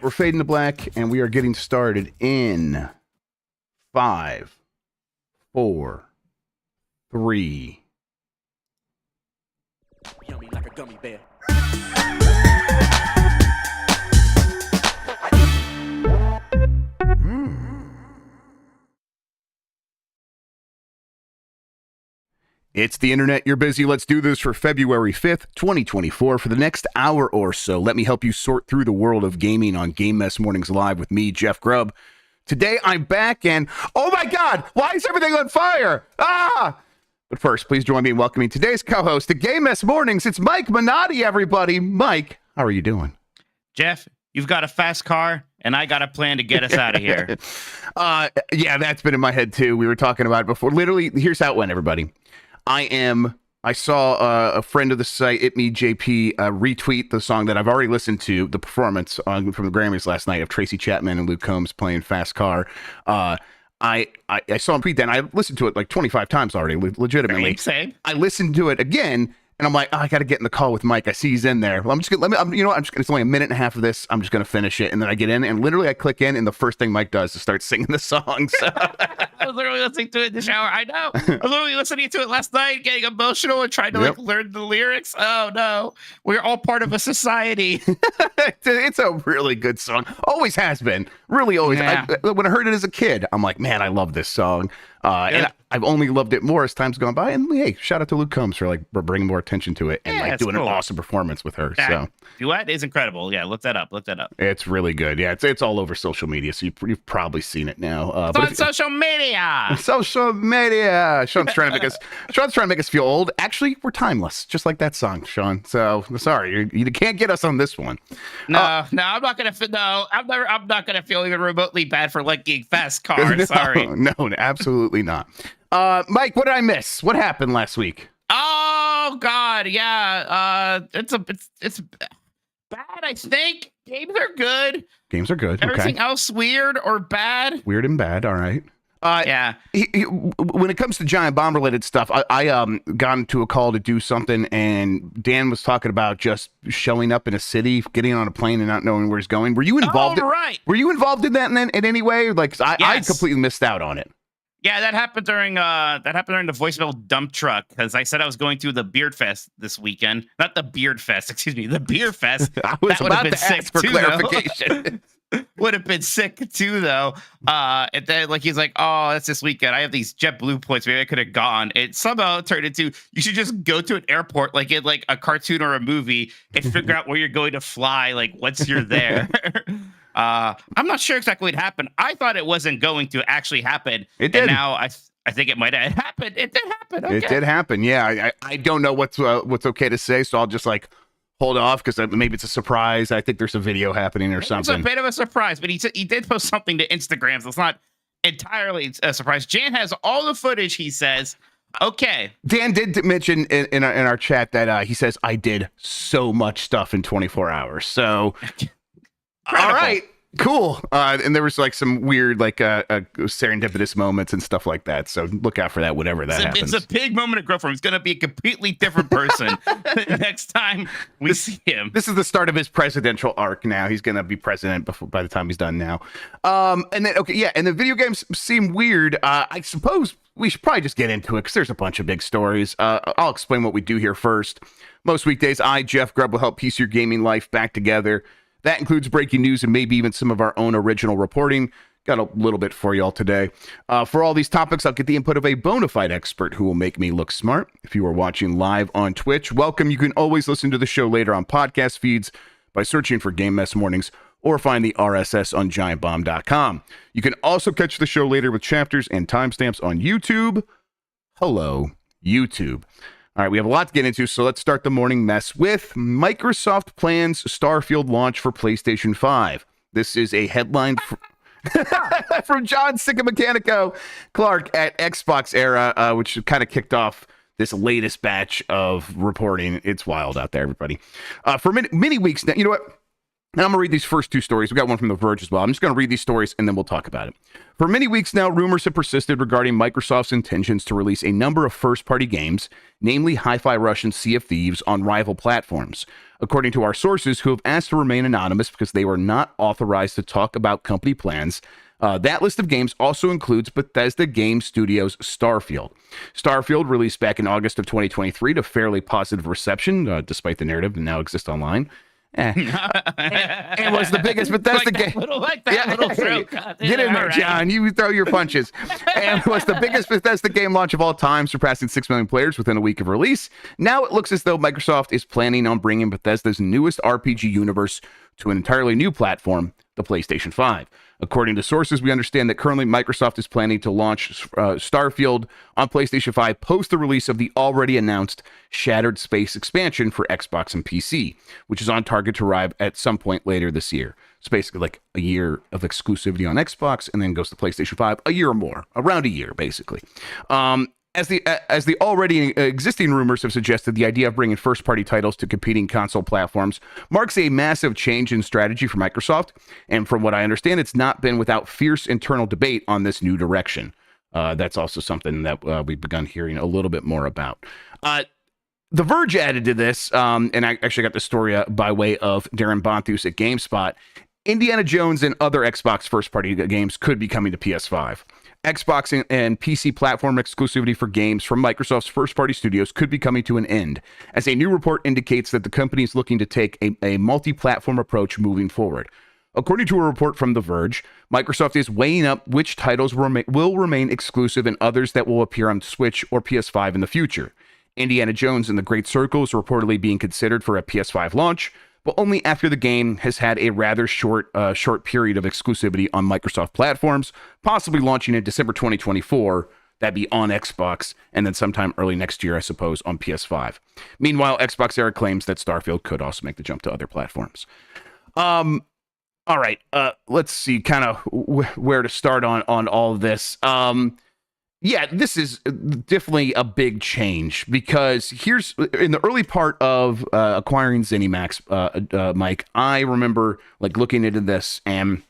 We're fading to black, and we are getting started in 5, 4, 3. Yummy like a gummy bear. It's the internet. You're busy. Let's do this for February 5th, 2024. For the next hour or so, let me help you sort through the world of gaming on Game Mess Mornings Live with me, Jeff Grubb. Today, I'm back and, oh my God, why is everything on fire? But first, please join me in welcoming today's co-host to Game Mess Mornings. It's Mike Minotti, everybody. Mike, how are you doing? Jeff, you've got a fast car, and I got a plan to get us out of here. Yeah, that's been in my head, too. We were talking about it before. Literally, here's how it went, everybody. I saw a friend of the site, JP, retweet the song that I've already listened to, the performance from the Grammys last night of Tracy Chapman and Luke Combs playing Fast Car. I saw him tweet that, and I listened to it like 25 times already, legitimately. Same. I listened to it again, and I'm like, I got to get in the call with Mike. I see he's in there. Well, it's only a minute and a half of this. I'm just going to finish it. And then I get in, and literally I click in, and the first thing Mike does is start singing the song. So. I was literally listening to it in the shower. I know. I was literally listening to it last night, getting emotional and trying to learn the lyrics. Oh, no. We're all part of a society. It's a really good song. Always has been. Really always. Yeah. When I heard it as a kid, I'm like, man, I love this song. And I've only loved it more as time's gone by. And hey, shout out to Luke Combs for bringing more attention to it and doing an awesome performance with her. So duet is incredible. Yeah, look that up. It's really good. Yeah, it's all over social media, so you've probably seen it now. It's on social media. Social media. Sean's trying to make us feel old. Actually, we're timeless, just like that song, Sean. So sorry, you can't get us on this one. No, I'm not gonna. I'm not gonna feel even remotely bad for liking Fast Car. Sorry. No, absolutely not. Mike, what did I miss? What happened last week? Oh God, yeah. It's bad. I think games are good. Games are good. Everything else weird or bad. Weird and bad. All right. Yeah. When it comes to giant bomb related stuff, I got into a call to do something, and Dan was talking about just showing up in a city, getting on a plane, and not knowing where he's going. Were you involved? Were you involved in that in any way? Like, I completely missed out on it. Yeah, that happened during the voicemail dump truck, because I said I was going to the Beard Fest this weekend. Not the Beard Fest, excuse me, the Beer Fest. I was about to ask for clarification. Would have been sick too, though. And then he's like, "Oh, that's this weekend. I have these JetBlue points. Maybe I could have gone." It somehow turned into you should just go to an airport, like in like a cartoon or a movie, and figure out where you're going to fly. Like once you're there. I'm not sure exactly what happened. I thought it wasn't going to actually happen. It did. And now I think it might have happened. It did happen. Okay. It did happen. Yeah. I don't know what's okay to say, so I'll just hold off because maybe it's a surprise. I think there's a video happening or something. It's a bit of a surprise, but he did post something to Instagram, so it's not entirely a surprise. Jan has all the footage, he says. Okay. Dan did mention in our chat that he says, I did so much stuff in 24 hours. So, all right. Cool. And there was some weird serendipitous moments and stuff like that. So look out for that, whatever that happens. It's a big moment of growth for him. He's going to be a completely different person next time we see him. This is the start of his presidential arc now. He's going to be president by the time he's done now. And the video games seem weird. I suppose we should probably just get into it because there's a bunch of big stories. I'll explain what we do here first. Most weekdays, I, Jeff Grubb, will help piece your gaming life back together. That includes breaking news and maybe even some of our own original reporting. Got a little bit for y'all today. For all these topics, I'll get the input of a bona fide expert who will make me look smart. If you are watching live on Twitch, welcome. You can always listen to the show later on podcast feeds by searching for Game Mess Mornings or find the RSS on giantbomb.com. You can also catch the show later with chapters and timestamps on YouTube. Hello, YouTube. All right, we have a lot to get into, so let's start the morning mess with Microsoft plans Starfield launch for PlayStation 5. This is a headline from John Sicamechanico Clark at Xbox Era, which kind of kicked off this latest batch of reporting. It's wild out there, everybody. For many weeks now, you know what? And I'm going to read these first two stories. We got one from The Verge as well. I'm just going to read these stories and then we'll talk about it. For many weeks now, rumors have persisted regarding Microsoft's intentions to release a number of first-party games, namely Hi-Fi Rush and Sea of Thieves, on rival platforms. According to our sources, who have asked to remain anonymous because they were not authorized to talk about company plans, that list of games also includes Bethesda Game Studios' Starfield. Starfield, released back in August of 2023 to fairly positive reception, despite the narrative that now exists online. It was the biggest Bethesda game. Little throw cut. Get in there, right, John. You throw your punches. And it was the biggest Bethesda game launch of all time, surpassing 6 million players within a week of release. Now it looks as though Microsoft is planning on bringing Bethesda's newest RPG universe to an entirely new platform, the PlayStation 5. According to sources, we understand that currently Microsoft is planning to launch Starfield on PlayStation 5 post the release of the already announced Shattered Space expansion for Xbox and PC, which is on target to arrive at some point later this year. It's basically like a year of exclusivity on Xbox and then goes to PlayStation 5, a year or more, around a year, basically. As the already existing rumors have suggested, the idea of bringing first-party titles to competing console platforms marks a massive change in strategy for Microsoft, and from what I understand, it's not been without fierce internal debate on this new direction. That's also something that we've begun hearing a little bit more about. The Verge added to this, and I actually got the story by way of Darren Bonthus at GameSpot. Indiana Jones and other Xbox first-party games could be coming to PS5. Xbox and PC platform exclusivity for games from Microsoft's first-party studios could be coming to an end, as a new report indicates that the company is looking to take a multi-platform approach moving forward. According to a report from The Verge, Microsoft is weighing up which titles will remain exclusive and others that will appear on Switch or PS5 in the future. Indiana Jones and the Great Circle is reportedly being considered for a PS5 launch, but only after the game has had a rather short period of exclusivity on Microsoft platforms, possibly launching in December 2024. That'd be on Xbox, and then sometime early next year, I suppose, on PS5. Meanwhile, Xbox Era claims that Starfield could also make the jump to other platforms. All right, let's see kind of where to start on all of this. Yeah, this is definitely a big change because here's in the early part of acquiring ZeniMax, Mike, I remember like looking into this and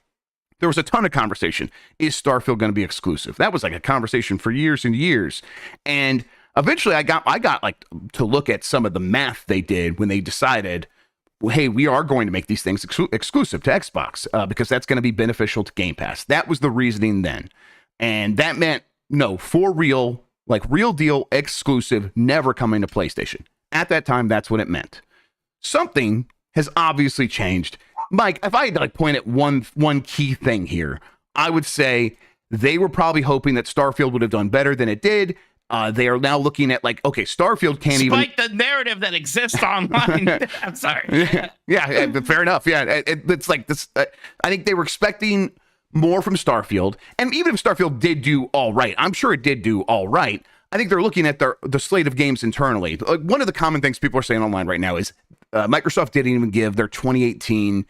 there was a ton of conversation. Is Starfield going to be exclusive? That was like a conversation for years and years. And eventually I got like to look at some of the math they did when they decided, well, hey, we are going to make these things exclusive to Xbox because that's going to be beneficial to Game Pass. That was the reasoning then. And that meant, no, for real, like real deal exclusive, never coming to PlayStation. At that time, that's what it meant. Something has obviously changed. Mike, if I had to like point at one key thing here, I would say they were probably hoping that Starfield would have done better than it did. They are now looking at like, okay, Starfield can't Despite the narrative that exists online. I'm sorry. Yeah, fair enough. Yeah, it's like this. I think they were expecting more from Starfield, and even if Starfield did do all right, I'm sure it did do all right. I think they're looking at the slate of games internally. Like one of the common things people are saying online right now is Microsoft didn't even give their 2018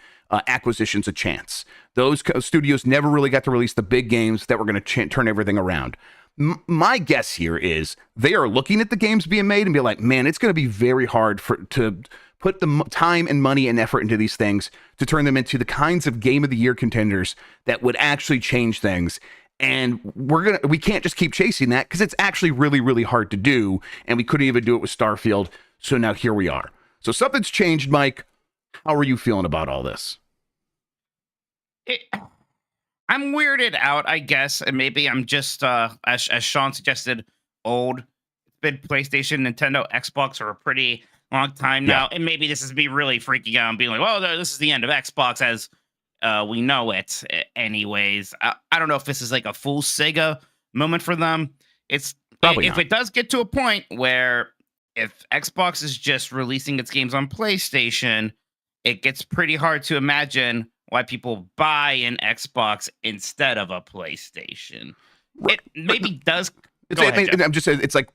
acquisitions a chance. Those studios never really got to release the big games that were going to turn everything around. My guess here is they are looking at the games being made and be like, man, it's going to be very hard to put the time and money and effort into these things to turn them into the kinds of game of the year contenders that would actually change things. And we can't just keep chasing that because it's actually really, really hard to do. And we couldn't even do it with Starfield. So now here we are. So something's changed, Mike. How are you feeling about all this? I'm weirded out, I guess. And maybe I'm just, as Sean suggested, old. It's been PlayStation, Nintendo, Xbox for a pretty long time now. And maybe this is me really freaking out and being like, well, this is the end of Xbox as we know it anyways. I don't know if this is like a full Sega moment for them. It's probably if it does get to a point where if Xbox is just releasing its games on PlayStation, it gets pretty hard to imagine why people buy an Xbox instead of a PlayStation. It maybe does. I'm just saying, it's like,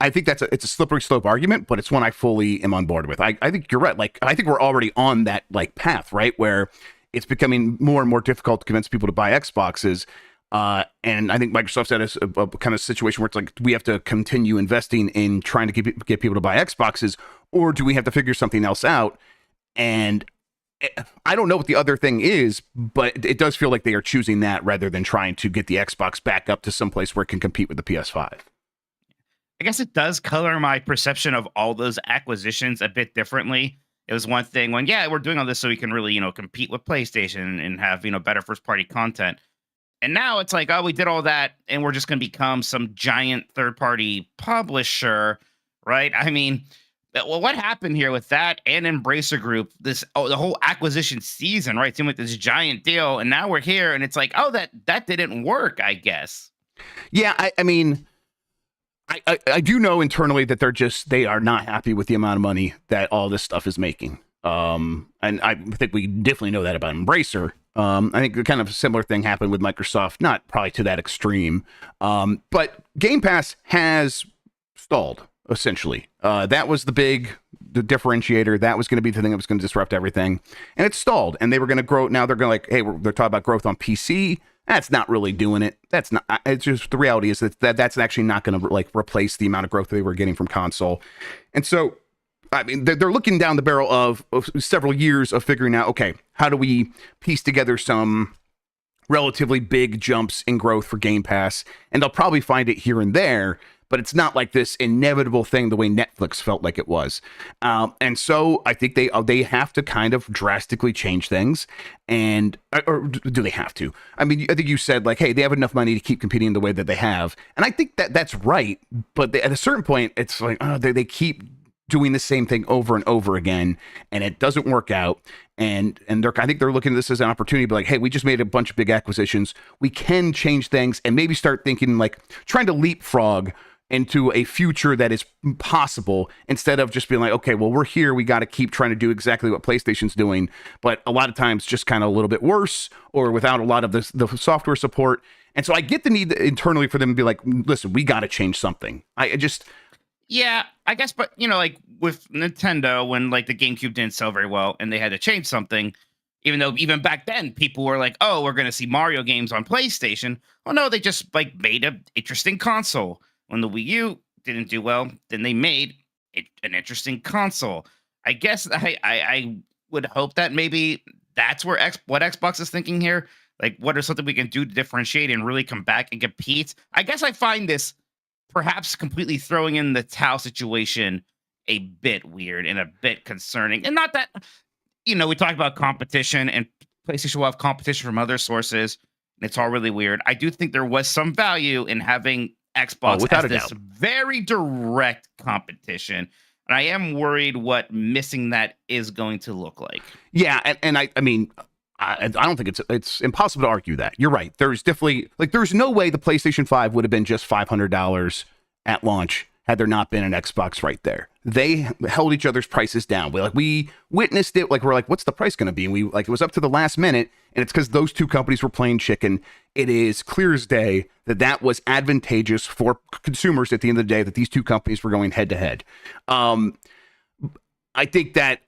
I think it's a slippery slope argument, but it's one I fully am on board with. I think you're right. Like, I think we're already on that like path, right? Where it's becoming more and more difficult to convince people to buy Xboxes. And I think Microsoft's at a kind of situation where it's like, do we have to continue investing in trying to get people to buy Xboxes, or do we have to figure something else out? And I don't know what the other thing is, but it does feel like they are choosing that rather than trying to get the Xbox back up to some place where it can compete with the PS5. I guess it does color my perception of all those acquisitions a bit differently. It was one thing when, yeah, we're doing all this so we can really, compete with PlayStation and have, better first party content. And now it's like, oh, we did all that and we're just going to become some giant third party publisher, right? I mean, well, what happened here with that and Embracer Group, the whole acquisition season, right? Seemed like this giant deal. And now we're here and it's like, oh, that didn't work, I guess. Yeah, I mean, I do know internally that they are not happy with the amount of money that all this stuff is making. And I think we definitely know that about Embracer. I think the kind of similar thing happened with Microsoft, not probably to that extreme. But Game Pass has stalled, essentially. That was the differentiator. That was going to be the thing that was going to disrupt everything. And it stalled. And they were going to grow. Now they're going to they're talking about growth on PC. That's not really doing it. That's not, it's just, the reality is that's actually not going to replace the amount of growth they were getting from console. And so, I mean, they're looking down the barrel of several years of figuring out, okay, how do we piece together some relatively big jumps in growth for Game Pass? And they'll probably find it here and there, but it's not like this inevitable thing the way Netflix felt like it was. And so I think they have to kind of drastically change things. Or do they have to? I mean, I think you said hey, they have enough money to keep competing the way that they have. And I think that's right. But at a certain point, it's like, they keep doing the same thing over and over again, and it doesn't work out. And I think they're looking at this as an opportunity to be like, hey, we just made a bunch of big acquisitions. We can change things and maybe start thinking trying to leapfrog into a future that is possible instead of just being like, okay, well, we're here. We got to keep trying to do exactly what PlayStation's doing. But a lot of times just kind of a little bit worse or without a lot of the software support. And so I get the need internally for them to be like, listen, we got to change something. Yeah, I guess, but with Nintendo, when the GameCube didn't sell very well and they had to change something, even though even back then people were like, oh, we're going to see Mario games on PlayStation. Well, no, they just made an interesting console. When the Wii U didn't do well, then they made an interesting console. I guess I would hope that maybe that's what Xbox is thinking here. What are something we can do to differentiate and really come back and compete? I guess I find this perhaps completely throwing in the towel situation a bit weird and a bit concerning. And not that, we talk about competition and PlayStation will have competition from other sources. And it's all really weird. I do think there was some value in having Xbox as this very direct competition. And I am worried what missing that is going to look like. Yeah. And I mean, I don't think it's impossible to argue that. You're right. There's definitely there's no way the PlayStation 5 would have been just $500 at launch had there not been an Xbox right there. They held each other's prices down. We witnessed it. We're like, what's the price going to be? And we it was up to the last minute, and it's because those two companies were playing chicken. It is clear as day that was advantageous for consumers at the end of the day, that these two companies were going head to head. I think that,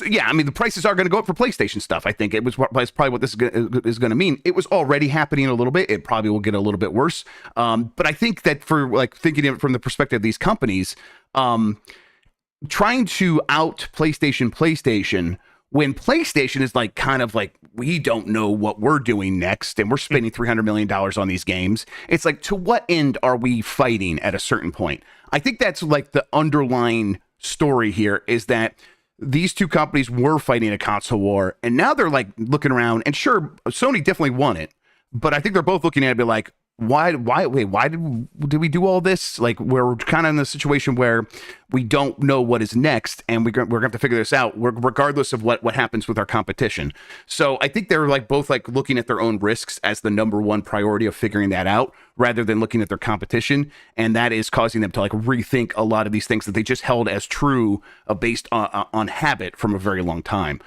yeah, I mean, the prices are going to go up for PlayStation stuff. I think it's probably what this is going to mean. It was already happening a little bit. It probably will get a little bit worse. But I think that for thinking of it from the perspective of these companies, trying to out PlayStation when PlayStation is we don't know what we're doing next, and we're spending $300 million on these games. It's to what end are we fighting at a certain point? I think that's the underlying story here is that these two companies were fighting a console war, and now they're looking around, and sure, Sony definitely won it, but I think they're both looking at it and be like, why did we do all this? We're kind of in a situation where we don't know what is next, and we're going to have to figure this out regardless of what happens with our competition. So I think they're both looking at their own risks as the number one priority of figuring that out rather than looking at their competition. And that is causing them to rethink a lot of these things that they just held as true based on habit from a very long time.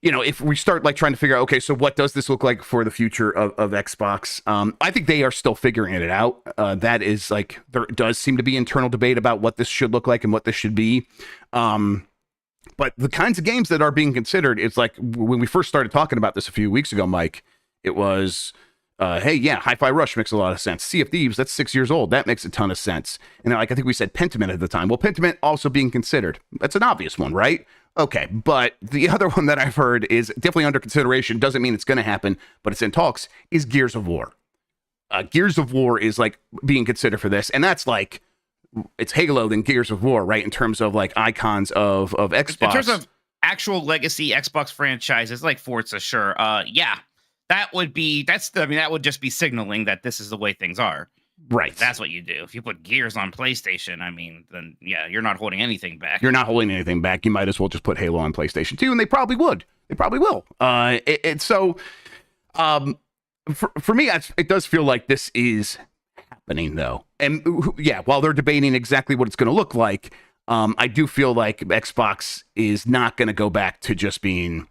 If we start trying to figure out, okay, so what does this look like for the future of Xbox? I think they are still figuring it out. That is there does seem to be internal debate about what this should look like and what this should be. But the kinds of games that are being considered, it's when we first started talking about this a few weeks ago, Mike, it was Hey, yeah, Hi-Fi Rush makes a lot of sense. Sea of Thieves, that's 6 years old. That makes a ton of sense. And like I think we said Pentiment at the time. Well, Pentiment also being considered. That's an obvious one, right? Okay, but the other one that I've heard is definitely under consideration. Doesn't mean it's going to happen, but it's in talks. Is Gears of War. Gears of War is like being considered for this, and that's like it's Halo than Gears of War, right? In terms of like icons of Xbox. In terms of actual legacy Xbox franchises like Forza, sure. Yeah, that would be that would just be signaling that this is the way things are. Right. That's what you do. If you put Gears on PlayStation, I mean, then yeah, you're not holding anything back. You're not holding anything back. You might as well just put Halo on PlayStation 2, and they probably would. They probably will. For me, it does feel like this is happening, though. And yeah, while they're debating exactly what it's going to look like, I do feel like Xbox is not going to go back to just being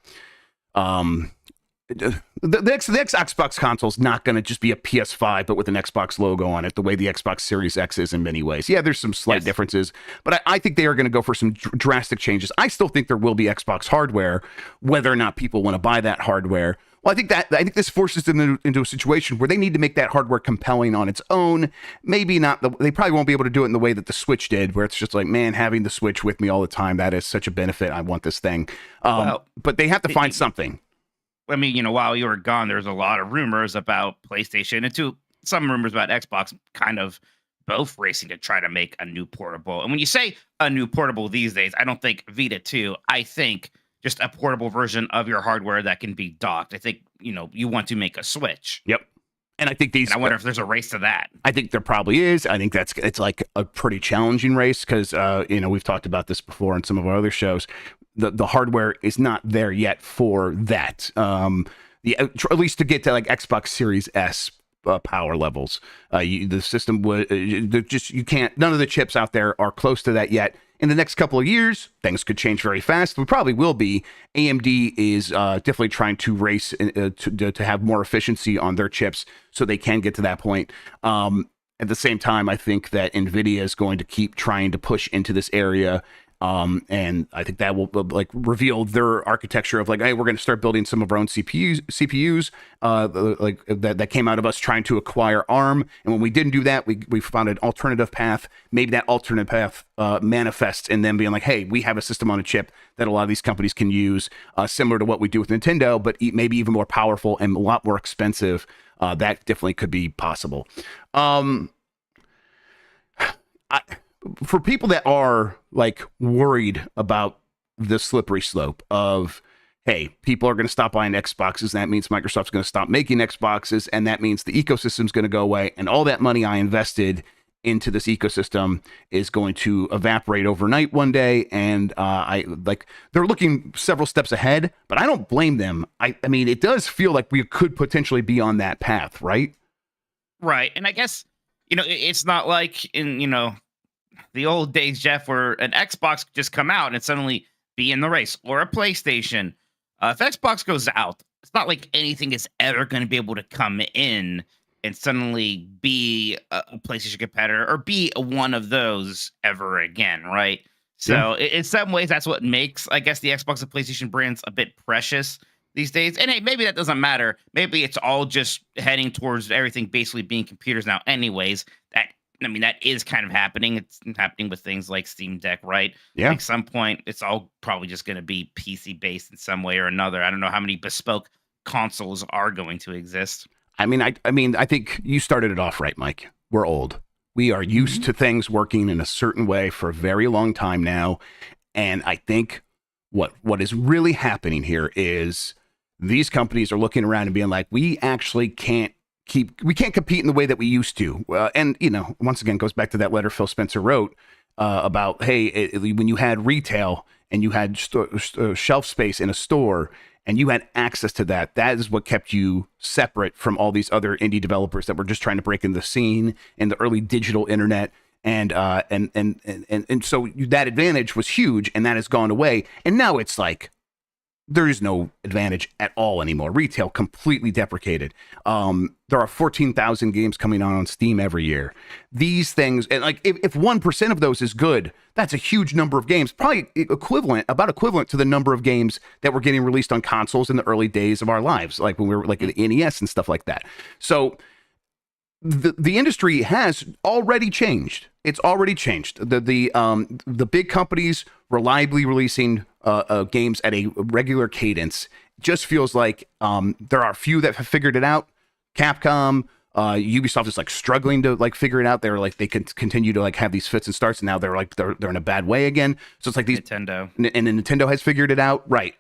the Xbox console is not going to just be a PS5, but with an Xbox logo on it, the way the Xbox Series X is in many ways. Yeah, there's some slight differences, but I think they are going to go for some drastic changes. I still think there will be Xbox hardware, whether or not people want to buy that hardware. Well, I think this forces them into a situation where they need to make that hardware compelling on its own. Maybe not. They probably won't be able to do it in the way that the Switch did, where it's just like, man, having the Switch with me all the time, that is such a benefit. I want this thing. But they have to find something. I mean, while you were gone, there's a lot of rumors about PlayStation and some rumors about Xbox kind of both racing to try to make a new portable. And when you say a new portable these days, I don't think Vita 2. I think just a portable version of your hardware that can be docked. I think, you want to make a Switch. Yep. And I think I wonder if there's a race to that. I think there probably is. I think it's like a pretty challenging race because, we've talked about this before in some of our other shows. The hardware is not there yet for that. At least to get to like Xbox Series S power levels. The system would you can't. None of the chips out there are close to that yet. In the next couple of years, things could change very fast. We probably will be. AMD is definitely trying to race to have more efficiency on their chips so they can get to that point. At the same time, I think that NVIDIA is going to keep trying to push into this area. And I think that will like reveal their architecture of like, hey, we're going to start building some of our own CPUs, like that came out of us trying to acquire ARM. And when we didn't do that, we found an alternative path. Maybe that alternative path manifests in them being like, hey, we have a system on a chip that a lot of these companies can use, similar to what we do with Nintendo, but maybe even more powerful and a lot more expensive. That definitely could be possible. For people that are like worried about the slippery slope of, hey, people are going to stop buying Xboxes, and that means Microsoft's going to stop making Xboxes, and that means the ecosystem's going to go away, and all that money I invested into this ecosystem is going to evaporate overnight one day, and they're looking several steps ahead, but I don't blame them. I mean, it does feel like we could potentially be on that path, right? Right, and I guess, it's not like in, the old days, Jeff, where an Xbox could just come out and suddenly be in the race, or a PlayStation. If Xbox goes out, it's not like anything is ever going to be able to come in and suddenly be a PlayStation competitor or be one of those ever again, right? So in some ways, that's what makes, I guess, the Xbox and PlayStation brands a bit precious these days. And hey, maybe that doesn't matter. Maybe it's all just heading towards everything basically being computers now anyways. That is kind of happening. It's happening with things like Steam Deck, right? Yeah. At some point, it's all probably just going to be PC based in some way or another. I don't know how many bespoke consoles are going to exist. I think you started it off right, Mike. We're old. We are used to things working in a certain way for a very long time now. And I think what is really happening here is these companies are looking around and being like, we actually can't compete in the way that we used to. And, once again, goes back to that letter Phil Spencer wrote about, hey, when you had retail and you had shelf space in a store and you had access to that is what kept you separate from all these other indie developers that were just trying to break into the scene in the early digital internet. And so that advantage was huge, and that has gone away. And now it's like there is no advantage at all anymore. Retail completely deprecated. There are 14,000 games coming on Steam every year. These things, and like if 1% of those is good, that's a huge number of games, probably about equivalent to the number of games that were getting released on consoles in the early days of our lives, like when we were like the NES and stuff like that. So the industry has already changed. It's already changed. The big companies reliably releasing games at a regular cadence just feels like there are a few that have figured it out. Capcom, Ubisoft is like struggling to like figure it out. They're like they can continue to like have these fits and starts, and now they're in a bad way again. So it's like these Nintendo and then Nintendo has figured it out, right?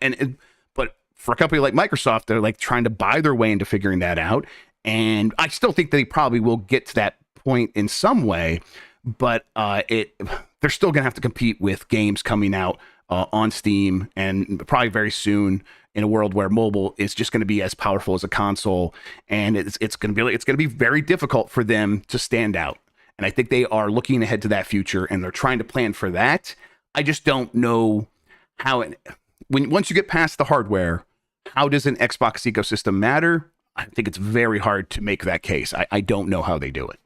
But for a company like Microsoft, they're like trying to buy their way into figuring that out. And I still think they probably will get to that point in some way, but they're still going to have to compete with games coming out on Steam and probably very soon in a world where mobile is just going to be as powerful as a console, and it's going to be very difficult for them to stand out. And I think they are looking ahead to that future, and they're trying to plan for that. I just don't know how once you get past the hardware, how does an Xbox ecosystem matter? I think it's very hard to make that case. I don't know how they do it.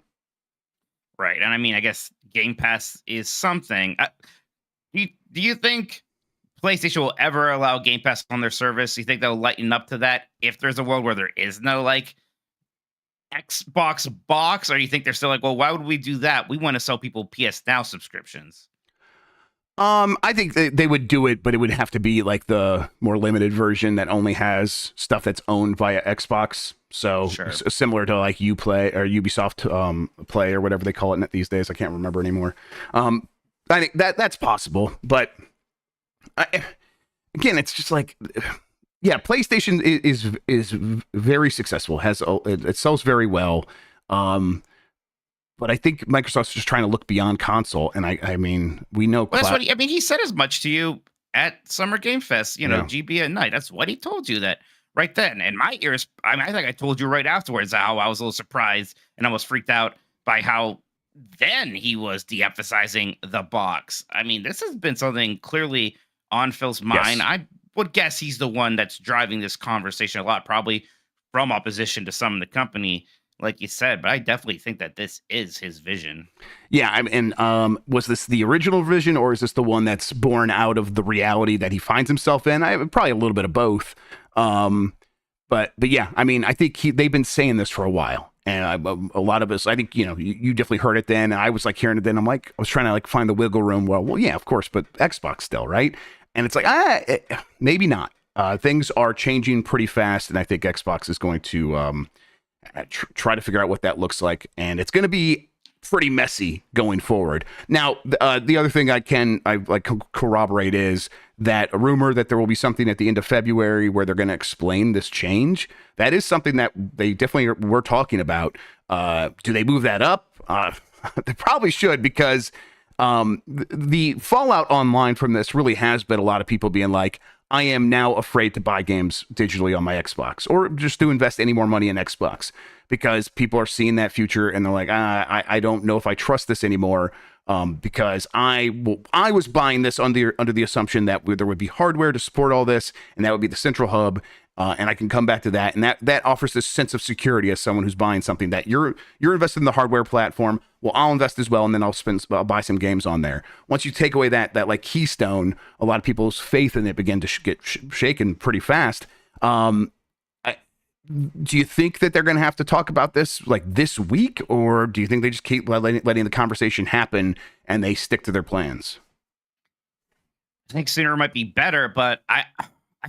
Right. And I mean, I guess Game Pass is something. Do you think PlayStation will ever allow Game Pass on their service? Do you think they'll lighten up to that if there's a world where there is no like Xbox box? Or do you think they're still like, well, why would we do that? We want to sell people PS Now subscriptions. I think they would do it, but it would have to be like the more limited version that only has stuff that's owned via Xbox. So Sure. Similar to like Uplay or Ubisoft Play or whatever they call it these days. I can't remember anymore. I think that's possible, but again, it's just like, yeah, PlayStation is very successful. It sells very well. But I think Microsoft's just trying to look beyond console, and I mean, we know. Well, that's what he said as much to you at Summer Game Fest, GB at night. That's what he told you that right then. And my ears, I think I told you right afterwards how I was a little surprised and almost freaked out by how then he was de-emphasizing the box. I mean, this has been something clearly on Phil's mind. Yes. I would guess he's the one that's driving this conversation a lot, probably from opposition to some of the company, like you said, but I definitely think that this is his vision. Yeah, was this the original vision, or is this the one that's born out of the reality that he finds himself in? Probably a little bit of both. But yeah, I mean, I think they've been saying this for a while, and a lot of us, I think, you definitely heard it then, and I was like hearing it then. I was trying to like find the wiggle room. Well, yeah, of course, but Xbox still, right? And it's like, maybe not. Things are changing pretty fast, and I think Xbox is going to try to figure out what that looks like, and it's going to be pretty messy going forward. Now, the other thing I like corroborate is that a rumor that there will be something at the end of February where they're going to explain this change. That is something that they definitely were talking about. Do they move that up? They probably should, because the fallout online from this really has been a lot of people being like, I am now afraid to buy games digitally on my Xbox, or just to invest any more money in Xbox, because people are seeing that future and they're like, I don't know if I trust this anymore, because I was buying this under the assumption that there would be hardware to support all this, and that would be the central hub, and I can come back to that, and that offers this sense of security as someone who's buying something that you're invested in the hardware platform. Well, I'll invest as well, and then I'll buy some games on there. Once you take away that like keystone, a lot of people's faith in it begin to get shaken pretty fast. Do you think that they're going to have to talk about this like this week, or do you think they just keep letting the conversation happen and they stick to their plans? I think sooner might be better, but I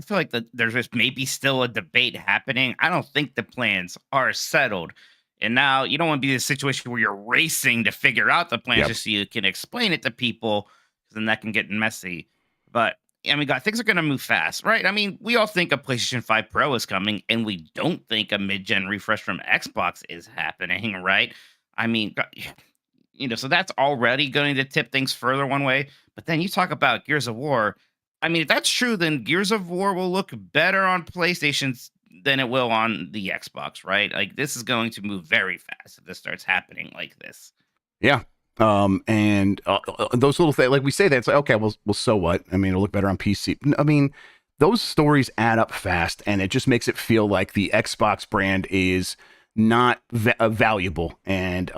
feel like there's just maybe still a debate happening. I don't think the plans are settled. And now you don't want to be in a situation where you're racing to figure out the plans just so you can explain it to people, because then that can get messy. But I mean, God, things are going to move fast, right? I mean, we all think a PlayStation 5 Pro is coming, and we don't think a mid-gen refresh from Xbox is happening, right? I mean, God, so that's already going to tip things further one way. But then you talk about Gears of War. I mean, if that's true, then Gears of War will look better on PlayStation's than it will on the Xbox, right? Like, this is going to move very fast if this starts happening like this. Yeah. And those little things, like we say that, it's like, okay, well, so what? I mean, it'll look better on PC. I mean, those stories add up fast, and it just makes it feel like the Xbox brand is not valuable and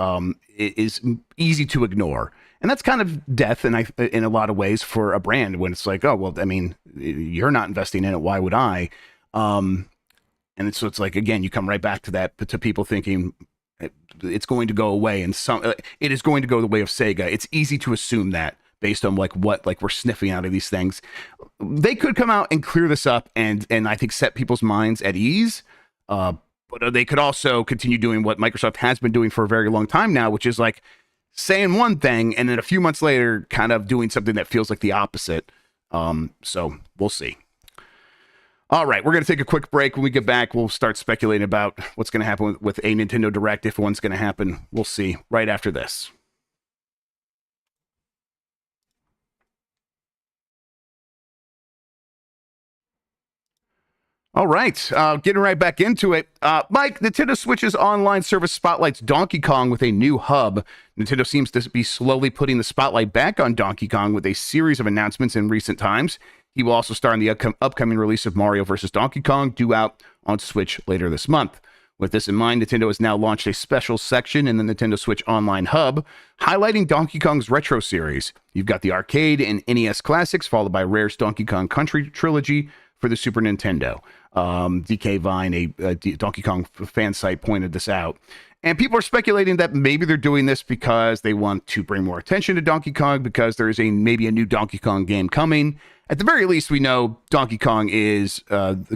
it is easy to ignore. And that's kind of death in a lot of ways for a brand when it's like, oh, well, I mean, you're not investing in it. Why would I? And so it's like, again, you come right back to that, to people thinking it's going to go away. And it is going to go the way of Sega. It's easy to assume that based on what we're sniffing out of these things. They could come out and clear this up and I think set people's minds at ease. But they could also continue doing what Microsoft has been doing for a very long time now, which is like saying one thing and then a few months later kind of doing something that feels like the opposite. So we'll see. All right, we're going to take a quick break. When we get back, we'll start speculating about what's going to happen with a Nintendo Direct, if one's going to happen. We'll see right after this. All right, getting right back into it. Mike, Nintendo Switch's online service spotlights Donkey Kong with a new hub. Nintendo seems to be slowly putting the spotlight back on Donkey Kong with a series of announcements in recent times. He will also star in the upcoming release of Mario vs. Donkey Kong, due out on Switch later this month. With this in mind, Nintendo has now launched a special section in the Nintendo Switch Online Hub, highlighting Donkey Kong's retro series. You've got the arcade and NES classics, followed by Rare's Donkey Kong Country trilogy for the Super Nintendo. DK Vine, a Donkey Kong fan site, pointed this out. And people are speculating that maybe they're doing this because they want to bring more attention to Donkey Kong, because there is maybe a new Donkey Kong game coming. At the very least, we know Donkey Kong is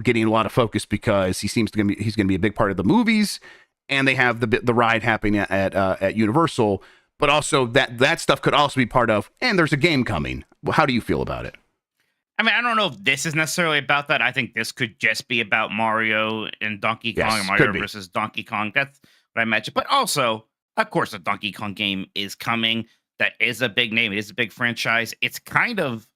getting a lot of focus because he's going to be a big part of the movies, and they have the ride happening at Universal. But also that stuff could also be part of, and there's a game coming. How do you feel about it? I mean, I don't know if this is necessarily about that. I think this could just be about Mario and Donkey Kong, Yes, and Mario versus Donkey Kong. That's what I mentioned. But also, of course, a Donkey Kong game is coming. That is a big name. It is a big franchise. It's kind of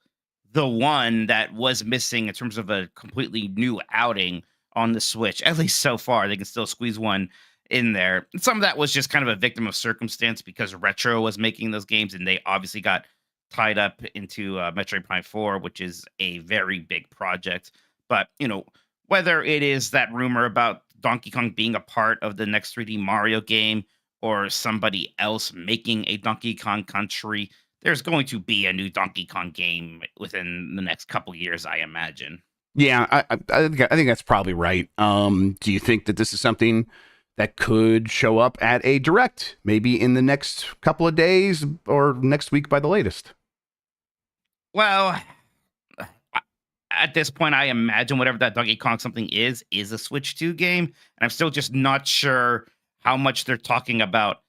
the one that was missing in terms of a completely new outing on the Switch, at least so far. They can still squeeze one in there. And some of that was just kind of a victim of circumstance because Retro was making those games, and they obviously got tied up into Metroid Prime 4, which is a very big project. But, whether it is that rumor about Donkey Kong being a part of the next 3D Mario game or somebody else making a Donkey Kong Country, there's going to be a new Donkey Kong game within the next couple years, I imagine. Yeah, I think that's probably right. Do you think that this is something that could show up at a Direct, maybe in the next couple of days or next week by the latest? Well, at this point, I imagine whatever that Donkey Kong something is a Switch 2 game. And I'm still just not sure how much they're talking about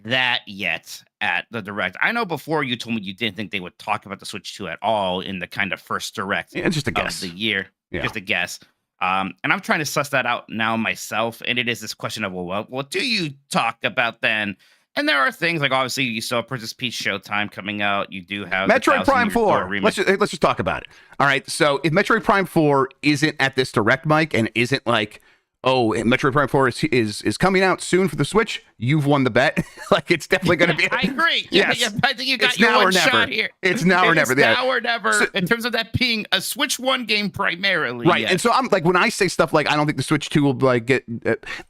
that yet at the Direct. I know before you told me you didn't think they would talk about the Switch 2 at all in the kind of first Direct just a guess. of the year. Yeah. Just a guess. And I'm trying to suss that out now myself. And it is this question of, well, what do you talk about then? And there are things like, obviously, you saw Princess Peach Showtime coming out. You do have Metroid Prime 4. Let's just talk about it. All right. So if Metroid Prime 4 isn't at this Direct, Mike, and isn't like, oh, Metroid Prime 4 is coming out soon for the Switch, you've won the bet. Like, it's definitely going to be. I agree. Yes. Yeah, I think you got it's your now one or never. shot here. It's now or never. It's now or never in terms of that being a Switch 1 game primarily. Right. Yes. And so I'm like, when I say stuff like, I don't think the Switch 2 will like get,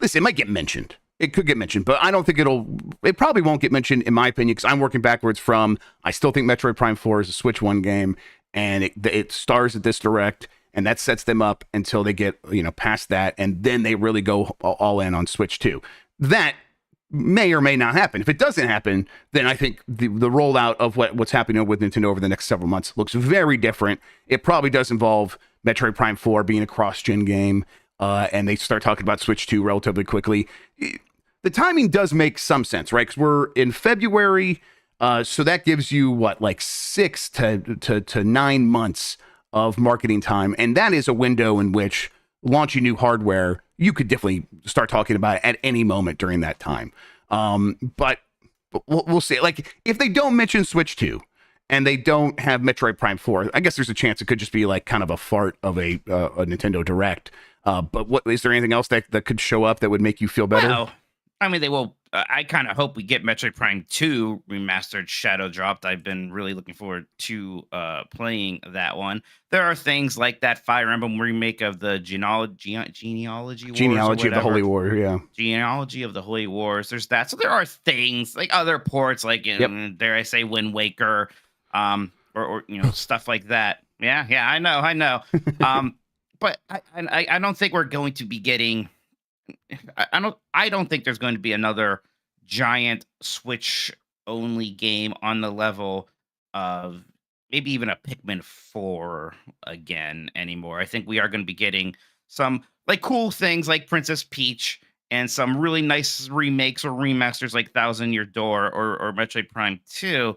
listen, it might get mentioned. It could get mentioned, but I don't think it probably won't get mentioned in my opinion, because I'm working backwards from, I still think Metroid Prime 4 is a Switch 1 game, and it stars at this Direct, and that sets them up until they get, past that, and then they really go all in on Switch 2. That may or may not happen. If it doesn't happen, then I think the rollout of what's happening with Nintendo over the next several months looks very different. It probably does involve Metroid Prime 4 being a cross-gen game, and they start talking about Switch 2 relatively quickly. The timing does make some sense, right? Because we're in February, so that gives you like 6 to 9 months of marketing time, and that is a window in which launching new hardware, you could definitely start talking about it at any moment during that time. But we'll see. Like, if they don't mention Switch 2 and they don't have Metroid Prime 4, I guess there's a chance it could just be like kind of a fart of a Nintendo Direct. But is there anything else that could show up that would make you feel better? Well, I mean, they will I kind of hope we get Metroid Prime 2 remastered shadow dropped. I've been really looking forward to playing that one. There are things like that Fire Emblem remake of the genealogy wars, or Genealogy of the Holy whatever. War, yeah. Genealogy of the Holy Wars. There's that. So there are things like other ports, like dare I say, Wind Waker, or stuff like that. Yeah, I know. But I don't think we're going to be getting. I don't think there's going to be another giant Switch only game on the level of maybe even a Pikmin 4 again anymore. I think we are going to be getting some like cool things like Princess Peach and some really nice remakes or remasters like Thousand Year Door or Metroid Prime 2.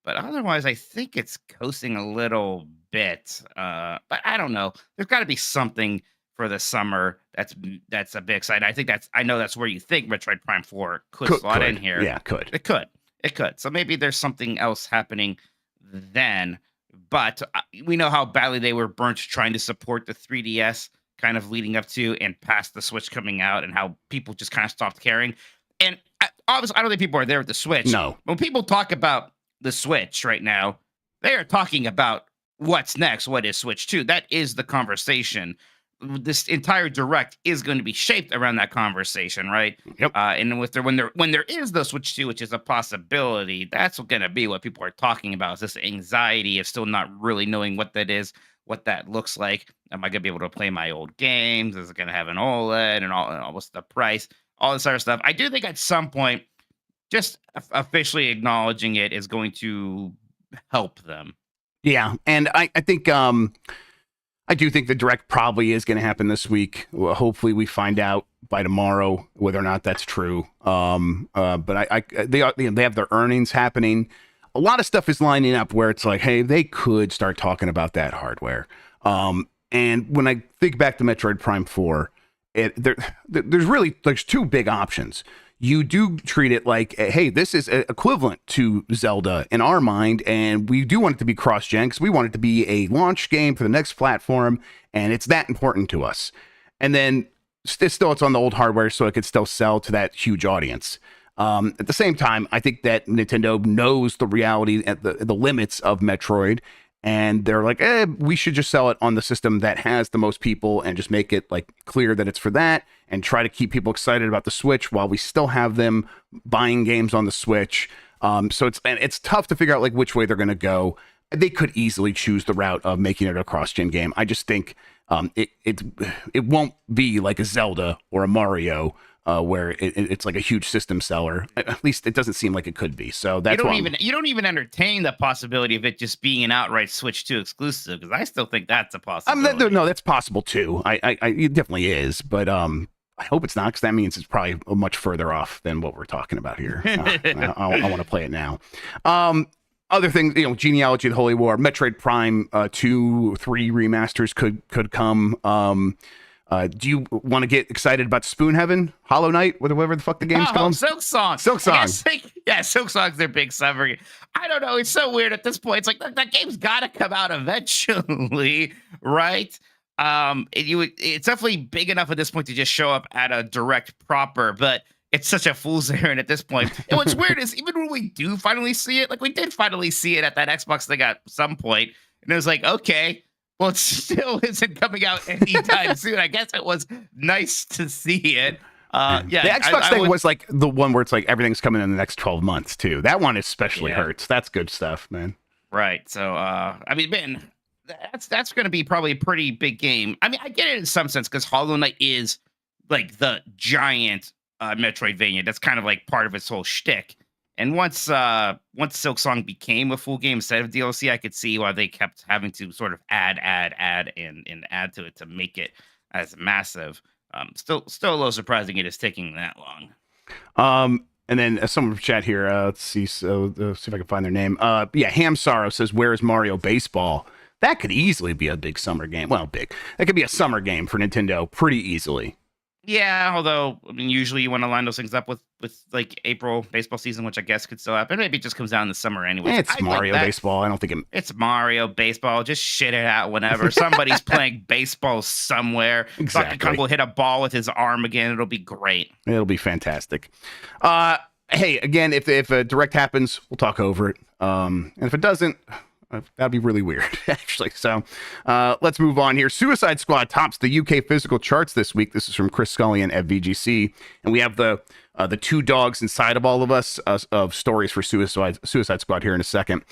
But otherwise, I think it's coasting a little bit. But I don't know. There's got to be something for the summer that's a big side. I know that's where you think Metroid Prime 4 could slot in here. Yeah, could. It could. So maybe there's something else happening then. But we know how badly they were burnt trying to support the 3DS kind of leading up to and past the Switch coming out, and how people just kind of stopped caring. And obviously, I don't think people are there with the Switch. No. When people talk about the Switch right now, they are talking about what's next. What is Switch 2? That is the conversation. This entire direct is going to be shaped around that conversation, right? Yep. And when there is the Switch 2, which is a possibility, that's going to be what people are talking about. Is this anxiety of still not really knowing what that is, what that looks like? Am I going to be able to play my old games? Is it going to have an OLED and all? What's the price? All this other stuff. I do think at some point, just officially acknowledging it is going to help them. Yeah, and I think I do think the direct probably is going to happen this week. Well, hopefully, we find out by tomorrow whether or not that's true. But they have their earnings happening. A lot of stuff is lining up where it's like, hey, they could start talking about that hardware. And when I think back to Metroid Prime 4, there's two big options. You do treat it like, hey, this is equivalent to Zelda in our mind, and we do want it to be cross-gen because we want it to be a launch game for the next platform, and it's that important to us. And then it's on the old hardware, so it could still sell to that huge audience. At the same time, I think that Nintendo knows the reality at the limits of Metroid, and they're like, we should just sell it on the system that has the most people and just make it like clear that it's for that, and try to keep people excited about the Switch while we still have them buying games on the Switch. So it's tough to figure out like which way they're going to go. They could easily choose the route of making it a cross-gen game. I just think it won't be like a Zelda or a Mario where it's like a huge system seller. At least it doesn't seem like it could be. So that's you don't even entertain the possibility of it just being an outright Switch 2 exclusive, because I still think that's a possibility. No, that's possible too. It definitely is, but I hope it's not, because that means it's probably much further off than what we're talking about here. I want to play it now. Other things, Genealogy of the Holy War, Metroid Prime 2, 3 remasters could come. Do you want to get excited about Spoon Heaven, Hollow Knight, whatever the fuck the game's called? Silk Song. Silk Song. Silk Song's their big summer. I don't know. It's so weird at this point. It's like that game's got to come out eventually, right? It's definitely big enough at this point to just show up at a direct proper, but it's such a fool's errand at this point. And what's weird is even when we do finally see it, like we did finally see it at that Xbox thing at some point, and it was like, okay, well, it still isn't coming out anytime soon. I guess it was nice to see it. The Xbox thing was like the one where it's like everything's coming in the next 12 months too. That one especially hurts. That's good stuff, man. Right. So, man, that's going to be probably a pretty big game. I mean, I get it in some sense because Hollow Knight is like the giant Metroidvania. That's kind of like part of its whole shtick. And once Silk Song became a full game instead of DLC, I could see why they kept having to sort of add and add to it to make it as massive. Still a little surprising it is taking that long. And then someone from chat here, let's see if I can find their name. Ham Sorrow says, "Where is Mario Baseball?" That could easily be a big summer game. Well, big. That could be a summer game for Nintendo pretty easily. Yeah, although I mean, usually you want to line those things up with like April baseball season, which I guess could still happen. Maybe it just comes down in the summer, anyways. It's I like Mario that. baseball. I don't think It's Mario baseball. Just shit it out whenever somebody's playing baseball somewhere. Donkey Kong exactly. will hit a ball with his arm again. It'll be great. It'll be fantastic. Hey, again, if a direct happens, we'll talk over it. And if it doesn't, that'd be really weird, actually. So let's move on here. Suicide Squad tops the UK physical charts this week. This is from Chris Scullion at VGC. And we have the two dogs inside of all of us of stories for Suicide Squad here in a second.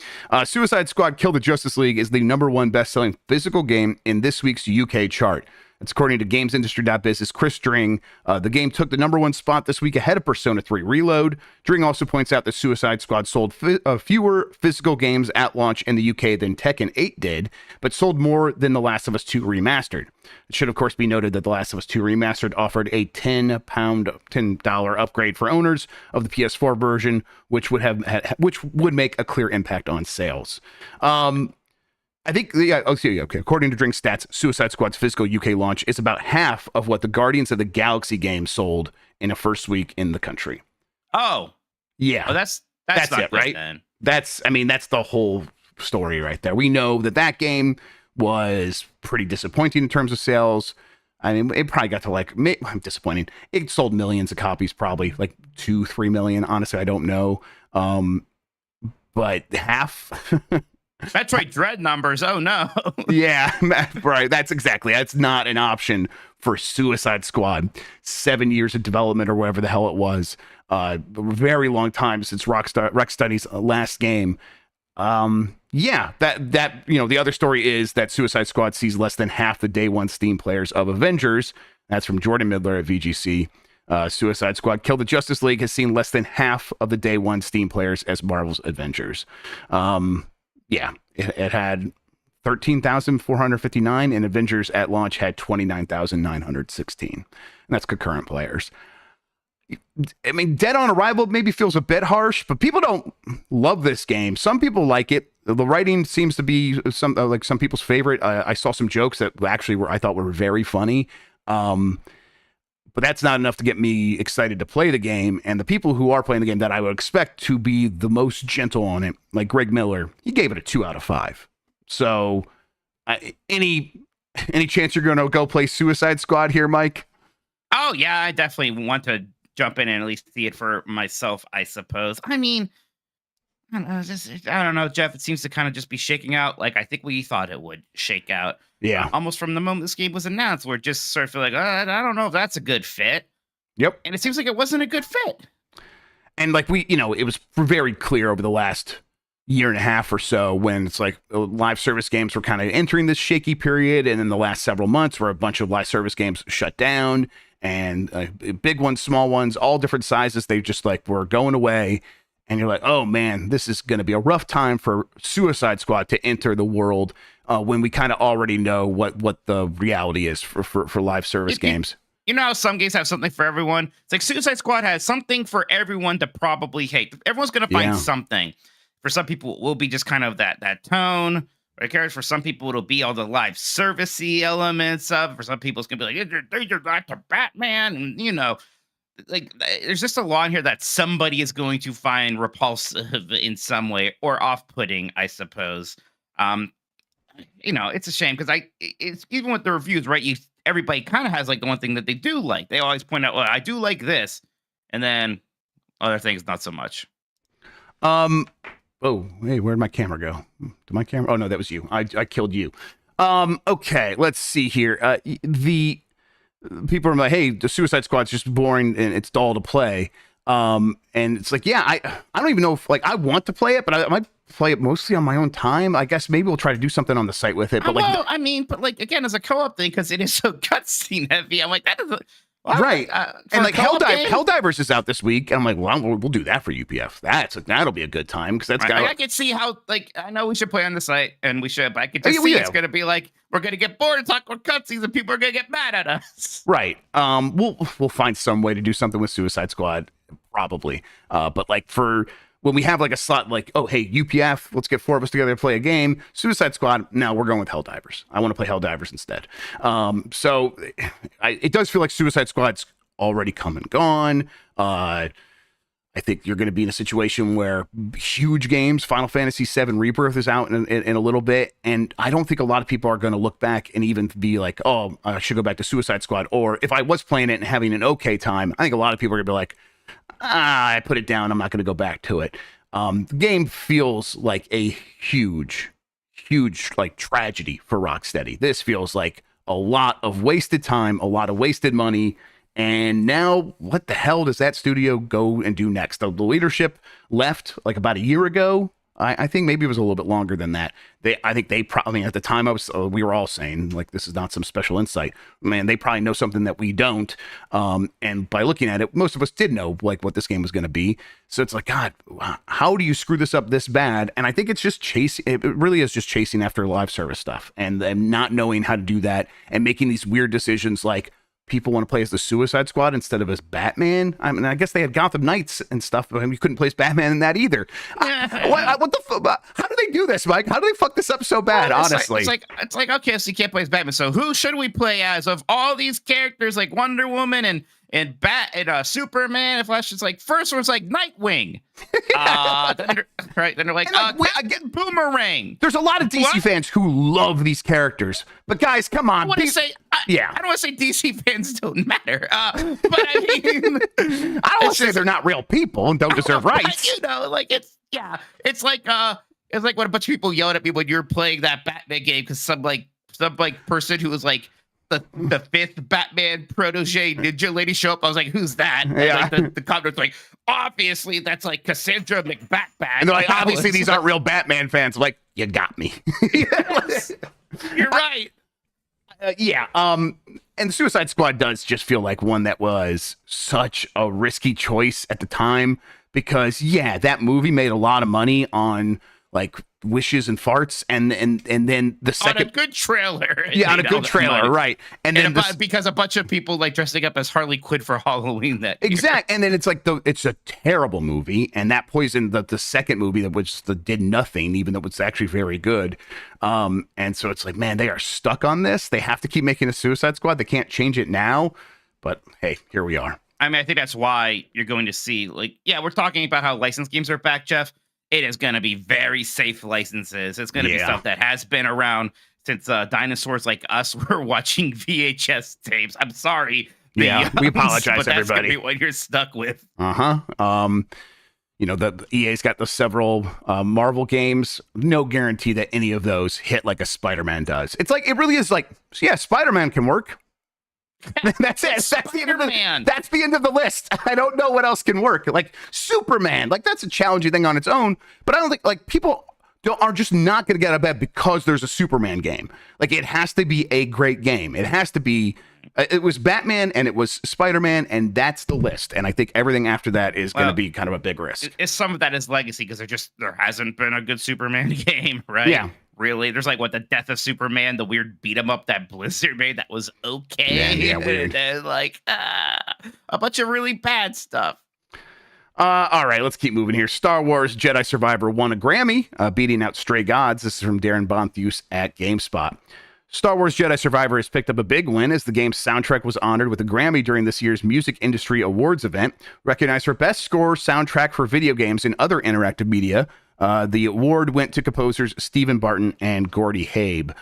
Suicide Squad Kill the Justice League is the #1 best-selling physical game in this week's UK chart. It's according to GamesIndustry.biz's Chris Dring. The game took the #1 spot this week ahead of Persona 3 Reload. Dring also points out that Suicide Squad sold fewer physical games at launch in the UK than Tekken 8 did, but sold more than The Last of Us 2 Remastered. It should, of course, be noted that The Last of Us 2 Remastered offered a $10 upgrade for owners of the PS4 version, which would make a clear impact on sales. I think, yeah, okay. According to Drink Stats, Suicide Squad's physical UK launch is about half of what the Guardians of the Galaxy game sold in a first week in the country. Oh, Yeah. oh, that's That's not it, good, right? then. That's the whole story right there. We know that game was pretty disappointing in terms of sales. I mean, it probably got to I'm disappointing. It sold millions of copies, probably like 2-3 million. Honestly, I don't know. But half. Metroid Dread numbers. Oh no. Yeah, right. That's not an option for Suicide Squad. 7 years of development or whatever the hell it was. A very long time since Rocksteady's last game. Yeah, the other story is that Suicide Squad sees less than half the day one Steam players of Avengers. That's from Jordan Midler at VGC. Suicide Squad Kill the Justice League has seen less than half of the day one Steam players as Marvel's Avengers. Yeah, it had 13,459, and Avengers at launch had 29,916. And that's concurrent players. I mean, Dead on Arrival maybe feels a bit harsh, but people don't love this game. Some people like it. The writing seems to be some people's favorite. I saw some jokes that actually I thought were very funny. But that's not enough to get me excited to play the game. And the people who are playing the game that I would expect to be the most gentle on it, like Greg Miller, he gave it a 2 out of 5. So any chance you're going to go play Suicide Squad here, Mike? Oh yeah, I definitely want to jump in and at least see it for myself, I suppose. I mean, I don't know, Jeff. It seems to kind of just be shaking out like I think we thought it would shake out. Yeah. Almost from the moment this game was announced, we're just sort of like, I don't know if that's a good fit. Yep. And it seems like it wasn't a good fit. And it was very clear over the last year and a half or so when it's like live service games were kind of entering this shaky period. And then the last several months where a bunch of live service games shut down and big ones, small ones, all different sizes. They just were going away. And you're like, oh man, this is going to be a rough time for Suicide Squad to enter the world when we kind of already know what the reality is for live service games. You know how some games have something for everyone? It's like Suicide Squad has something for everyone to probably hate. Everyone's going to find something. For some people, it will be just kind of that tone. Right? For some people, it'll be all the live servicey elements of it. For some people, it's going to be like, you're back to Batman. And, there's just a law in here that somebody is going to find repulsive in some way or off-putting, I suppose. It's a shame because it's even with the reviews, right? Everybody kind of has the one thing that they do like. They always point out, well, I do like this, and then other things not so much. Oh, hey, where'd my camera go? Did my camera? Oh no, that was you. I killed you. Okay, let's see here. The people are like, hey, the Suicide Squad's just boring and it's dull to play. And it's like, yeah, I don't even know if I want to play it, but I might play it mostly on my own time. I guess maybe we'll try to do something on the site with it. But again, as a co-op thing, because it is so cutscene heavy, I'm like, that is right. And Helldivers is out this week, and I'm like, well, we'll do that for UPF. That'll be a good time because that's got. I can see how I know we should play on the site and we should, but I can just see it's gonna be like we're gonna get bored and talk about cutscenes and people are gonna get mad at us. Right. We'll find some way to do something with Suicide Squad probably. But for when we have like a slot like, oh, hey, UPF, let's get 4 of us together to play a game. Suicide Squad, no, we're going with Helldivers. I want to play Helldivers instead. So it does feel like Suicide Squad's already come and gone. I think you're going to be in a situation where huge games, Final Fantasy VII Rebirth is out in a little bit, and I don't think a lot of people are going to look back and even be like, oh, I should go back to Suicide Squad. Or if I was playing it and having an okay time, I think a lot of people are going to be like, I put it down, I'm not going to go back to it. The game feels like a huge like tragedy for Rocksteady. This feels like a lot of wasted time, a lot of wasted money. And now, what the hell does that studio go and do next? The leadership left like about a year ago. I think maybe it was a little bit longer than that. I think they probably, at the time we were all saying, like, this is not some special insight. Man, they probably know something that we don't. And by looking at it, most of us did know, like, what this game was going to be. So it's like, God, how do you screw this up this bad? And I think it's just it really is just chasing after live service stuff and not knowing how to do that and making these weird decisions like, people want to play as the Suicide Squad instead of as Batman. I mean, I guess they had Gotham Knights and stuff, but you couldn't place Batman in that either. What the fuck? How do they do this, Mike? How do they fuck this up so bad? Well, honestly, it's like okay, so you can't play as Batman. So who should we play as of all these characters, like Wonder Woman and Superman and Flash? It's like first one's like Nightwing. Then they're like, I get Boomerang. There's a lot of DC fans who love these characters, but guys, come on. I don't want to say DC fans don't matter, but I mean, I don't say they're not real people and don't deserve rights. You know, like it's like when a bunch of people yelled at me when you're playing that Batman game because some person who was like the fifth Batman protege ninja lady show up. I was like, who's that? Yeah. Like the comments like, obviously that's like Cassandra McBatbat. And they're like, obviously these aren't real Batman fans. I'm like, you got me. Yes, you're right. And Suicide Squad does just feel like one that was such a risky choice at the time because that movie made a lot of money on like wishes and farts and then the second on a good trailer. On a good trailer, right. And then because a bunch of people like dressing up as Harley Quinn for Halloween that year. Exactly. And then it's like it's a terrible movie, and that poisoned the second movie that did nothing, even though it's actually very good. And so it's like, man, they are stuck on this. They have to keep making a Suicide Squad. They can't change it now. But hey, here we are. I mean, I think that's why you're going to see we're talking about how licensed games are back, Jeff. It is going to be very safe licenses. It's going to be stuff that has been around since dinosaurs like us were watching VHS tapes. I'm sorry. We apologize, but everybody. That's going to be what you're stuck with. The EA's got the several Marvel games. No guarantee that any of those hit like a Spider-Man does. It's like, it really is like, Spider-Man can work. That's it. That's the end of the list. I don't know what else can work. Like Superman, like that's a challenging thing on its own. But I don't think like people are just not going to get out of bed because there's a Superman game. Like it has to be a great game. It has to be. It was Batman and it was Spider-Man, and that's the list. And I think everything after that is going to be kind of a big risk. Some of that is legacy because there hasn't been a good Superman game, right? Yeah. Really, there's like the Death of Superman, the weird beat 'em up that Blizzard made that was okay. Yeah, weird. And like a bunch of really bad stuff. All right, let's keep moving here. Star Wars Jedi Survivor won a Grammy, beating out Stray Gods. This is from Darren Bonthus at GameSpot. Star Wars Jedi Survivor has picked up a big win as the game's soundtrack was honored with a Grammy during this year's Music Industry Awards event. Recognized for Best Score Soundtrack for Video Games and Other Interactive Media, the award went to composers Stephen Barton and Gordy Habe.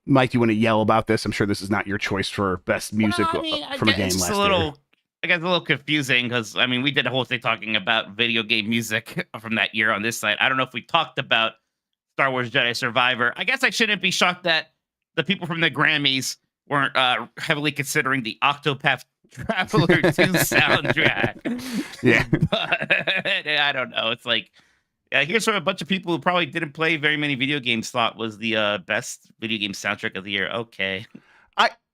Mike, you want to yell about this? I'm sure this is not your choice for best music from a game last year. I guess a little confusing because, I mean, we did a whole thing talking about video game music from that year on this site. I don't know if we talked about Star Wars Jedi Survivor. I guess I shouldn't be shocked that the people from the Grammys weren't heavily considering the Octopath Traveler 2 soundtrack. Yeah. But I don't know. It's like, here's from a bunch of people who probably didn't play very many video games thought was the best video game soundtrack of the year. Okay.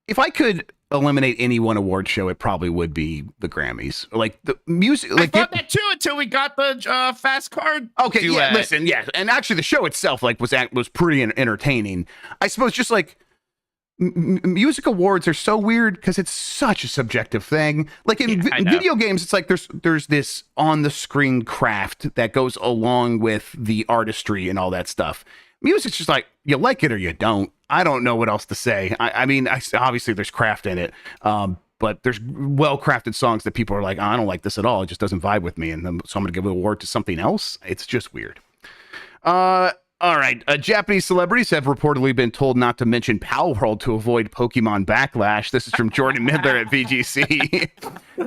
If I could eliminate any one award show, it probably would be the Grammys. Like the music. I thought that too until we got the fast card. Okay, listen, and actually the show itself was pretty entertaining. I suppose just like music awards are so weird because it's such a subjective thing. Like in video games, it's like there's this on the screen craft that goes along with the artistry and all that stuff. Music's just like, you like it or you don't. I don't know what else to say. I mean, obviously there's craft in it, but there's well-crafted songs that people are like, oh, I don't like this at all. It just doesn't vibe with me. And then, so I'm going to give an award to something else. It's just weird. All right. Japanese celebrities have reportedly been told not to mention Palworld to avoid Pokemon backlash. This is from Jordan Midler at VGC.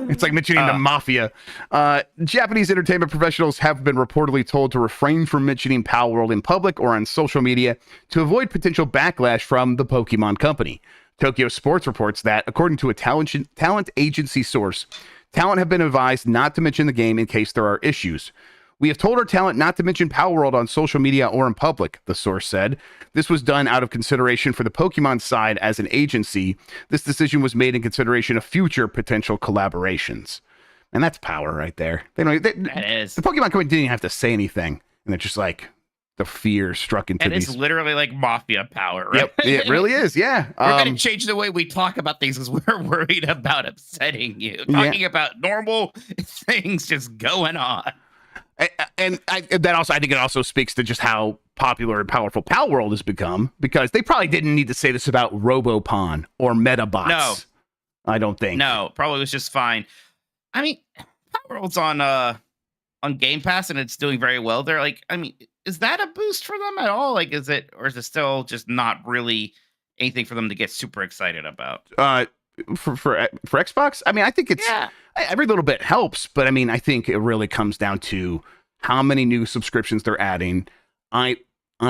It's like mentioning the mafia. Japanese entertainment professionals have been reportedly told to refrain from mentioning Palworld in public or on social media to avoid potential backlash from the Pokemon company. Tokyo Sports reports that, according to a talent agency source, talent have been advised not to mention the game in case there are issues. We have told our talent not to mention Palworld on social media or in public, the source said. This was done out of consideration for the Pokemon side as an agency. This decision was made in consideration of future potential collaborations. And that's power right there. That is. The Pokemon company didn't even have to say anything. And they're just like, the fear struck into these. And it's literally like mafia power, right? Yep, it really is, yeah. We're going to change the way we talk about things because we're worried about upsetting you. Talking about normal things just going on. And I think it also speaks to just how popular and powerful Palworld has become, because they probably didn't need to say this about Robopon or Metabots. No, I don't think. No, probably was just fine. I mean, Palworld's on Game Pass and it's doing very well. They're like, I mean, is that a boost for them at all? Like, is it still just not really anything for them to get super excited about? For Xbox, I mean, I think it's every little bit helps, but I mean, I think it really comes down to how many new subscriptions they're adding. I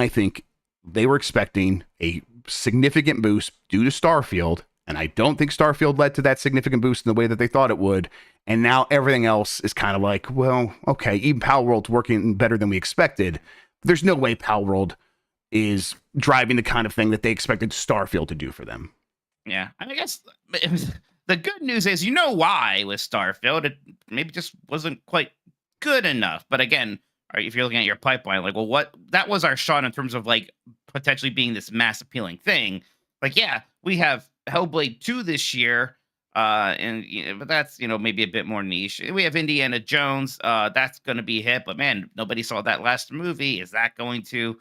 think they were expecting a significant boost due to Starfield, and I don't think Starfield led to that significant boost in the way that they thought it would. And now everything else is kind of like, well, okay, even Palworld's working better than we expected. There's no way Palworld is driving the kind of thing that they expected Starfield to do for them. Yeah, I guess the good news is, you know why with Starfield, it maybe just wasn't quite good enough. But again, if you're looking at your pipeline, like, well, that was our shot in terms of like potentially being this mass appealing thing. Like, yeah, we have Hellblade 2 this year, but that's maybe a bit more niche. We have Indiana Jones, that's going to be a hit, but man, nobody saw that last movie. Is that going to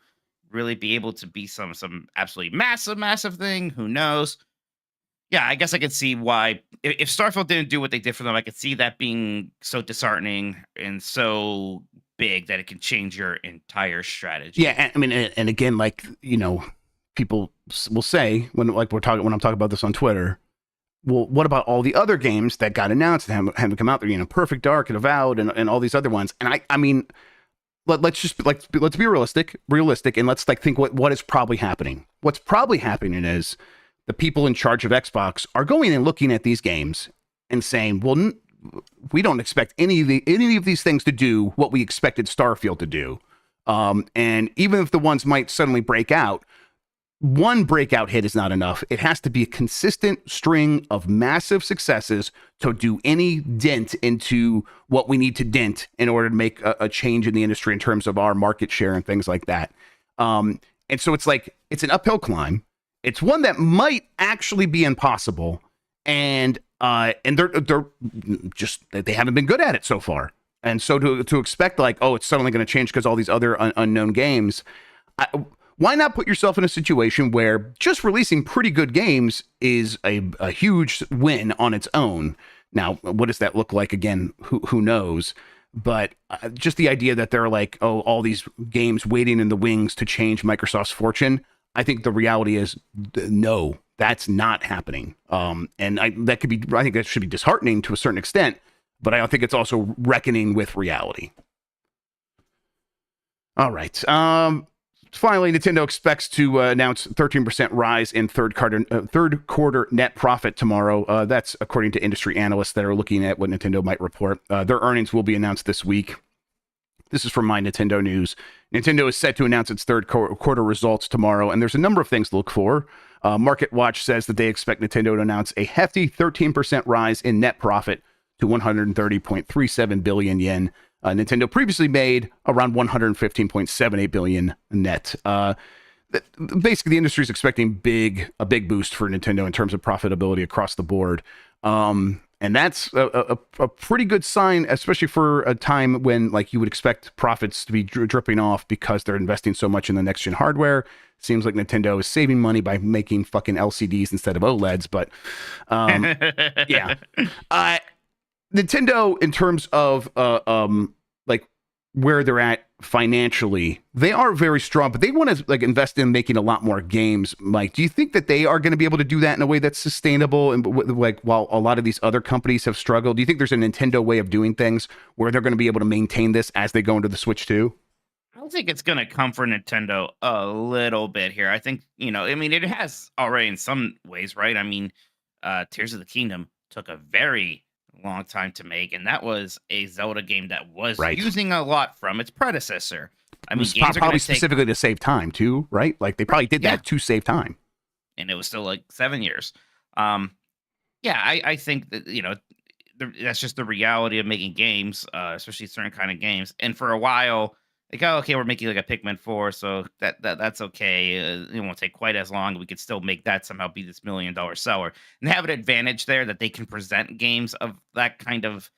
really be able to be some absolutely massive thing? Who knows? Yeah, I guess I could see why, if Starfield didn't do what they did for them, I could see that being so disheartening and so big that it can change your entire strategy. Yeah, I mean, and again, like, people will say when I'm talking about this on Twitter, well, what about all the other games that got announced and haven't come out there? Perfect Dark and Avowed and all these other ones. And I mean, let's be realistic, and let's think what is probably happening. What's probably happening is the people in charge of Xbox are going and looking at these games and saying, well, we don't expect any of these things to do what we expected Starfield to do. And even if the ones might suddenly break out, one breakout hit is not enough. It has to be a consistent string of massive successes to do any dent into what we need to dent in order to make a change in the industry in terms of our market share and things like that. And so it's like, it's an uphill climb. It's one that might actually be impossible, and they're just, they haven't been good at it so far. And so to expect like, oh, it's suddenly going to change because all these other unknown games, why not put yourself in a situation where just releasing pretty good games is a huge win on its own? Now, what does that look like? Again, who knows? But just the idea that there are like, oh, all these games waiting in the wings to change Microsoft's fortune. I think the reality is, no, that's not happening. And I think that should be disheartening to a certain extent, but I think it's also reckoning with reality. All right. Finally, Nintendo expects to announce 13% rise in third quarter net profit tomorrow. That's according to industry analysts that are looking at what Nintendo might report. Their earnings will be announced this week. This is from My Nintendo News. Nintendo is set to announce its third quarter results tomorrow, and there's a number of things to look for. Market Watch says that they expect Nintendo to announce a hefty 13% rise in net profit to 130.37 billion yen. Nintendo previously made around 115.78 billion net. basically the industry is expecting a big boost for Nintendo in terms of profitability across the board. And that's a pretty good sign, especially for a time when like you would expect profits to be dripping off because they're investing so much in the next gen hardware. Seems like Nintendo is saving money by making fucking LCDs instead of OLEDs. But yeah, Nintendo, in terms of like where they're at financially, they are very strong, but they want to like invest in making a lot more games. Mike, do you think that they are going to be able to do that in a way that's sustainable? And like, while a lot of these other companies have struggled, do you think there's a Nintendo way of doing things where they're going to be able to maintain this as they go into the Switch 2? I don't think it's going to come for Nintendo a little bit here. I think, I mean, it has already in some ways, right? I mean, Tears of the Kingdom took a very long time to make, and that was a Zelda game that was using a lot from its predecessor. I mean, games probably specifically to save time too, right? Like they probably did that to save time, and it was still like 7 years. I think that that's just the reality of making games, especially certain kind of games. And for a while, like, oh, okay, we're making like a Pikmin 4, so that's okay. It won't take quite as long. We could still make that somehow be this $1 million seller, and they have an advantage there that they can present games of that kind of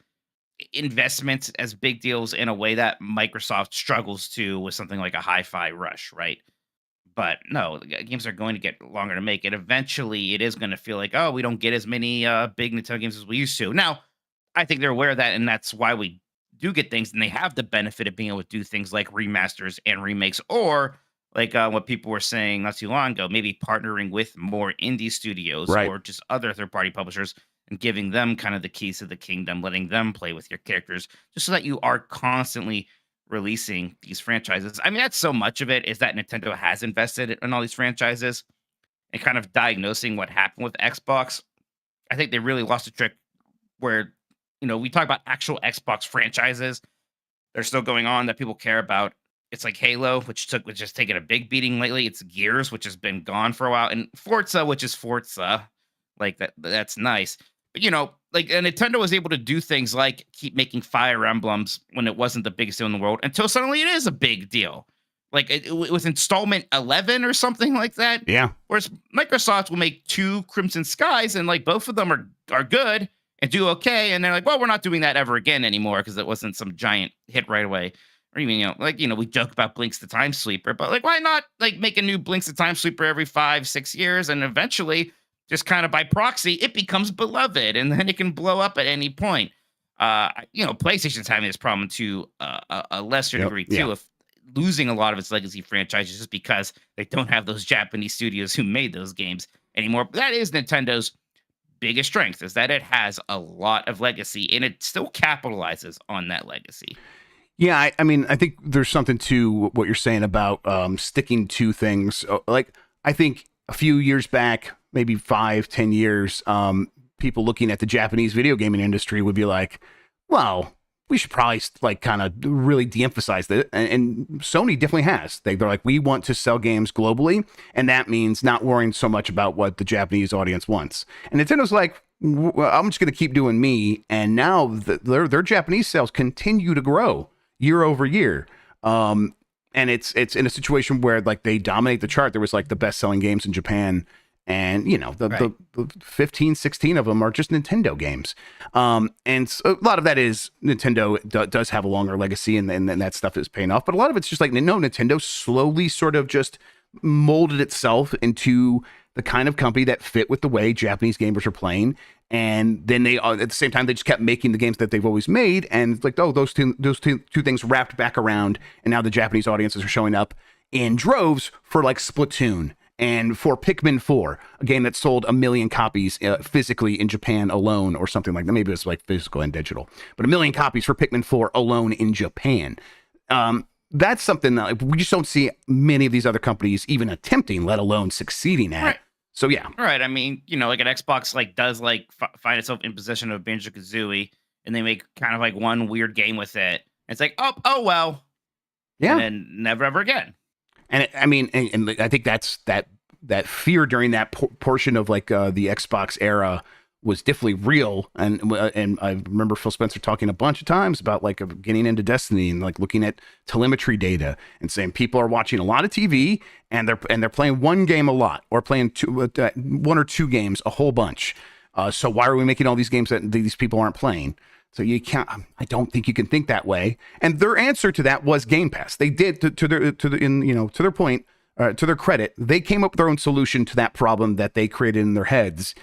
investment as big deals in a way that Microsoft struggles to with something like a Hi-Fi Rush, right? But no, games are going to get longer to make, and eventually it is going to feel like, oh, we don't get as many big Nintendo games as we used to. Now, I think they're aware of that, and that's why we do get things, and they have the benefit of being able to do things like remasters and remakes, or like what people were saying not too long ago, maybe partnering with more indie studios or just other third-party publishers and giving them kind of the keys to the kingdom, letting them play with your characters, just so that you are constantly releasing these franchises. I mean, that's so much of it is that Nintendo has invested in all these franchises, and kind of diagnosing what happened with Xbox. I think they really lost a trick where, we talk about actual Xbox franchises. They're still going on that people care about. It's like Halo, which has taken a big beating lately. It's Gears, which has been gone for a while, and Forza, which is Forza. Like that's nice. But like Nintendo was able to do things like keep making Fire Emblems when it wasn't the biggest deal in the world, until suddenly it is a big deal. Like it was installment 11 or something like that. Yeah. Whereas Microsoft will make 2 Crimson Skies, and like both of them are good and do okay, and they're like, well, we're not doing that ever again anymore because it wasn't some giant hit right away. Or even, we joke about Blinks the Time Sweeper, but like, why not like make a new Blinks the Time Sweeper every 5-6 years, and eventually, just kind of by proxy, it becomes beloved, and then it can blow up at any point. PlayStation's having this problem to a lesser degree too, of losing a lot of its legacy franchises just because they don't have those Japanese studios who made those games anymore. But that is Nintendo's biggest strength, is that it has a lot of legacy, and it still capitalizes on that legacy. Yeah, I mean, I think there's something to what you're saying about sticking to things. Like, I think a few years back, maybe 5-10 years, people looking at the Japanese video gaming industry would be like, well, we should probably like kind of really de-emphasize that. And Sony definitely has. They're like, we want to sell games globally, and that means not worrying so much about what the Japanese audience wants. And Nintendo's like, well, I'm just going to keep doing me. And now their Japanese sales continue to grow year over year. And it's in a situation where like they dominate the chart. There was like the best selling games in Japan, and the 15, 16 of them are just Nintendo games. And so a lot of that is Nintendo does have a longer legacy, and that stuff is paying off. But a lot of it's just like, Nintendo slowly sort of just molded itself into the kind of company that fit with the way Japanese gamers are playing. And then they, at the same time, they just kept making the games that they've always made. And it's like, oh, those two things wrapped back around. And now the Japanese audiences are showing up in droves for like Splatoon and for Pikmin 4, a game that sold 1 million copies physically in Japan alone, or something like that. Maybe it's like physical and digital, but 1 million copies for Pikmin 4 alone in Japan. That's something that we just don't see many of these other companies even attempting, let alone succeeding at. Right. So yeah. Right. I mean, like an Xbox like does like find itself in possession of Banjo-Kazooie, and they make kind of like one weird game with it. It's like, oh well. Yeah. And then never ever again. And I think that's that fear during that portion of like the Xbox era was definitely real. And I remember Phil Spencer talking a bunch of times about like getting into Destiny and like looking at telemetry data and saying people are watching a lot of TV and they're playing one game a lot, or playing one or two games a whole bunch. So why are we making all these games that these people aren't playing? So you can't. I don't think you can think that way. And their answer to that was Game Pass. They did to their point, to their credit, they came up with their own solution to that problem that they created in their heads.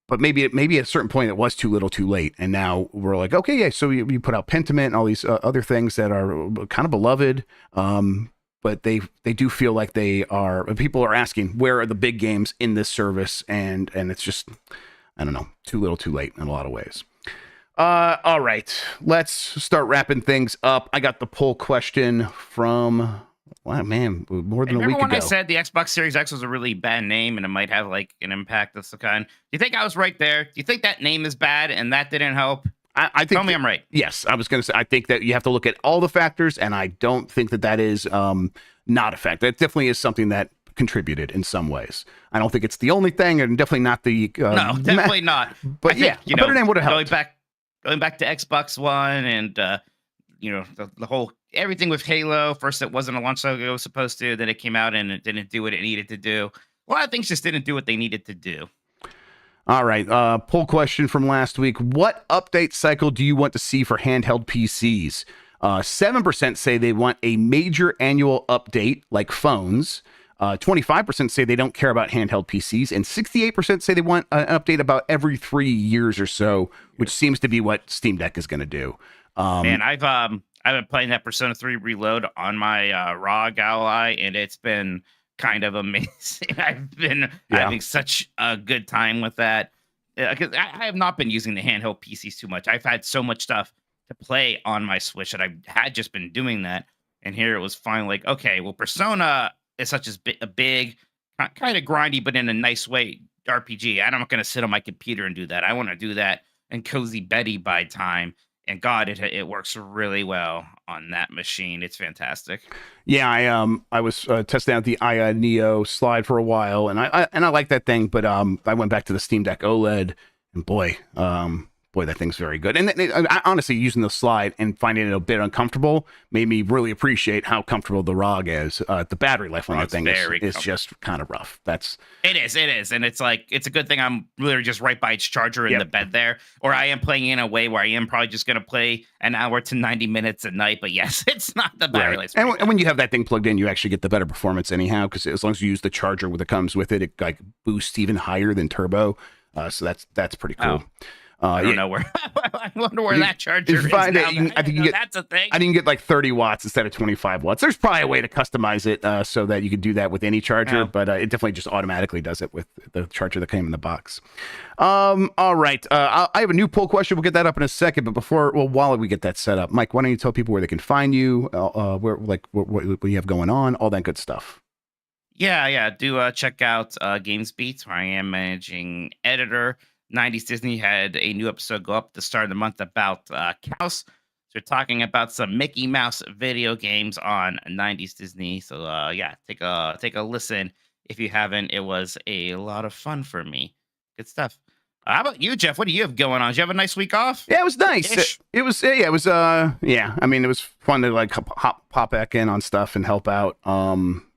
But maybe at a certain point it was too little, too late, and now we're like, okay, yeah. So you put out Pentiment and all these other things that are kind of beloved, but they do feel like people are asking, where are the big games in this service, and it's just, I don't know, too little, too late in a lot of ways. All right, let's start wrapping things up. I got the poll question from. Wow, man, more than a week ago. Remember when I said the Xbox Series X was a really bad name and it might have like an impact of some kind? Do you think I was right there? Do you think that name is bad and that didn't help? I think Tell me I'm right. Yes, I was going to say, I think that you have to look at all the factors, and I don't think that is not a factor. It definitely is something that contributed in some ways. I don't think it's the only thing, and definitely not the... no, definitely not. But I think, yeah, a better name would have helped. Going back to Xbox One and, the whole... Everything with Halo. First, it wasn't a launch cycle it was supposed to. Then it came out and it didn't do what it needed to do. A lot of things just didn't do what they needed to do. All right. Poll question from last week. What update cycle do you want to see for handheld PCs? 7% say they want a major annual update like phones. 25% say they don't care about handheld PCs. And 68% say they want an update about every 3 years or so, which seems to be what Steam Deck is going to do. Man, I've been playing that Persona 3 Reload on my ROG Ally, and it's been kind of amazing. I've been having such a good time with that. Because I have not been using the handheld PCs too much. I've had so much stuff to play on my Switch that I had just been doing that. And here it was finally like, okay, well, Persona is such a big, kind of grindy, but in a nice way, RPG. I'm not going to sit on my computer and do that. I want to do that in Cozy Betty by time. And God, it works really well on that machine. It's fantastic. Yeah, I was testing out the Aya Neo slide for a while, and I like that thing, but I went back to the Steam Deck OLED, and boy, that thing's very good. And I honestly, using the slide and finding it a bit uncomfortable made me really appreciate how comfortable the ROG is. The battery life on that thing is just kind of rough. It is, and it's like, it's a good thing I'm literally just right by its charger in the bed there, or I am playing in a way where I am probably just going to play an hour to 90 minutes a night. But yes, it's not the battery life. And when you have that thing plugged in, you actually get the better performance anyhow, because as long as you use the charger that comes with it, it like boosts even higher than turbo. So that's pretty cool. I don't know where. I wonder where that charger is. I think that's a thing. I didn't get like 30 watts instead of 25 watts. There's probably a way to customize it so that you could do that with any charger, but it definitely just automatically does it with the charger that came in the box. All right. I have a new poll question. We'll get that up in a second. But while we get that set up, Mike, why don't you tell people where they can find you, what you have going on, all that good stuff. Yeah. Do check out Games Beats, where I am managing editor. 90s Disney had a new episode go up at the start of the month about cows. So we're talking about some Mickey Mouse video games on 90s Disney. So take a listen if you haven't. It was a lot of fun for me. Good stuff. How about you, Jeff? What do you have going on? Did you have a nice week off? Yeah, it was nice. It was I mean, it was fun to like pop back in on stuff and help out.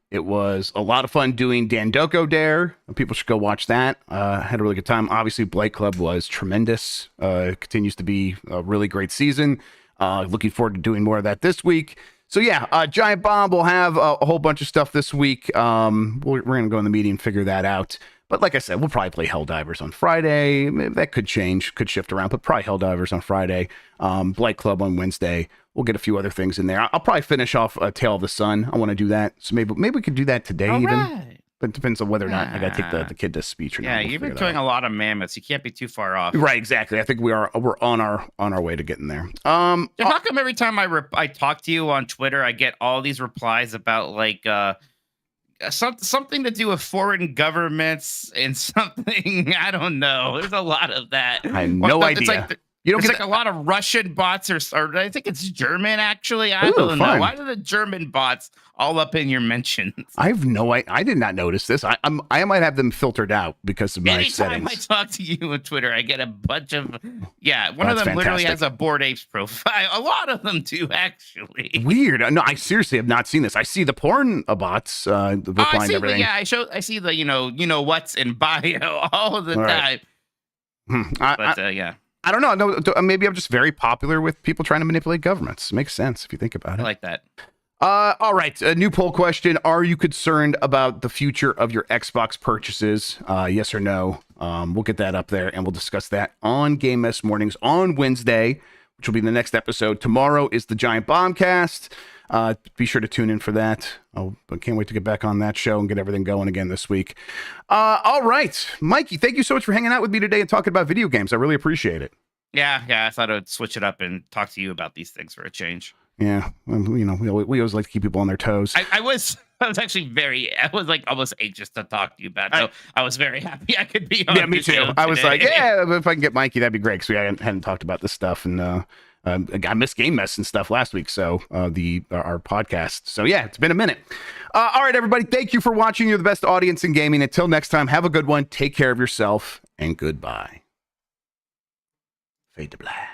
It was a lot of fun doing Dandoko Dare. People should go watch that. Had a really good time. Obviously, Blight Club was tremendous. Continues to be a really great season. Looking forward to doing more of that this week. So yeah, Giant Bomb will have a whole bunch of stuff this week. We're going to go in the meeting and figure that out. But like I said, we'll probably play Helldivers on Friday. That could change, could shift around, but probably Helldivers on Friday. Blight Club on Wednesday. We'll get a few other things in there. I'll probably finish off Tale of the Sun. I want to do that. So maybe we could do that today even. Right. But it depends on whether or not I got to take the kid to speech or not. Yeah, you've been killing a lot of mammoths. You can't be too far off. Right, exactly. I think we're on our way to getting there. How come every time I talk to you on Twitter, I get all these replies about like something to do with foreign governments and something? I don't know. There's a lot of that. I have no idea. It's like You don't There's get like a lot of Russian bots, or I think it's German actually. I Ooh, don't fun. know. Why are the German bots all up in your mentions? I have no idea. I did not notice this. I might have them filtered out because of my Anytime I settings. talk to you on Twitter, I get a bunch of one of That's them literally fantastic. has a Bored Apes profile. A lot of them do actually. Weird. No, I seriously have not seen this. I see the porn bots I replying see, to everything. I see the you know what's in bio all the All right. time. But yeah, I don't know. No, maybe I'm just very popular with people trying to manipulate governments. Makes sense if you think about I it. like that. All right. A new poll question. Are you concerned about the future of your Xbox purchases? Yes or no? We'll get that up there and we'll discuss that on Game Mess Mornings on Wednesday, which will be the next episode. Tomorrow is the Giant Bombcast. Be sure to tune in for that. I can't wait to get back on that show and get everything going again this week. All right. Mikey, thank you so much for hanging out with me today and talking about video games. I really appreciate it. Yeah. I thought I would switch it up and talk to you about these things for a change. Yeah. You know, we always like to keep people on their toes. I was actually I was like almost anxious to talk to you about it. So I was very happy I could be on. Yeah, me the too. show I was like, today. yeah, if I can get Mikey, that'd be great because we hadn't talked about this stuff, and I missed Game Mess and stuff last week, so our podcast. So yeah, it's been a minute. All right, everybody, thank you for watching. You're the best audience in gaming. Until next time, have a good one. Take care of yourself, and goodbye. Fade to black.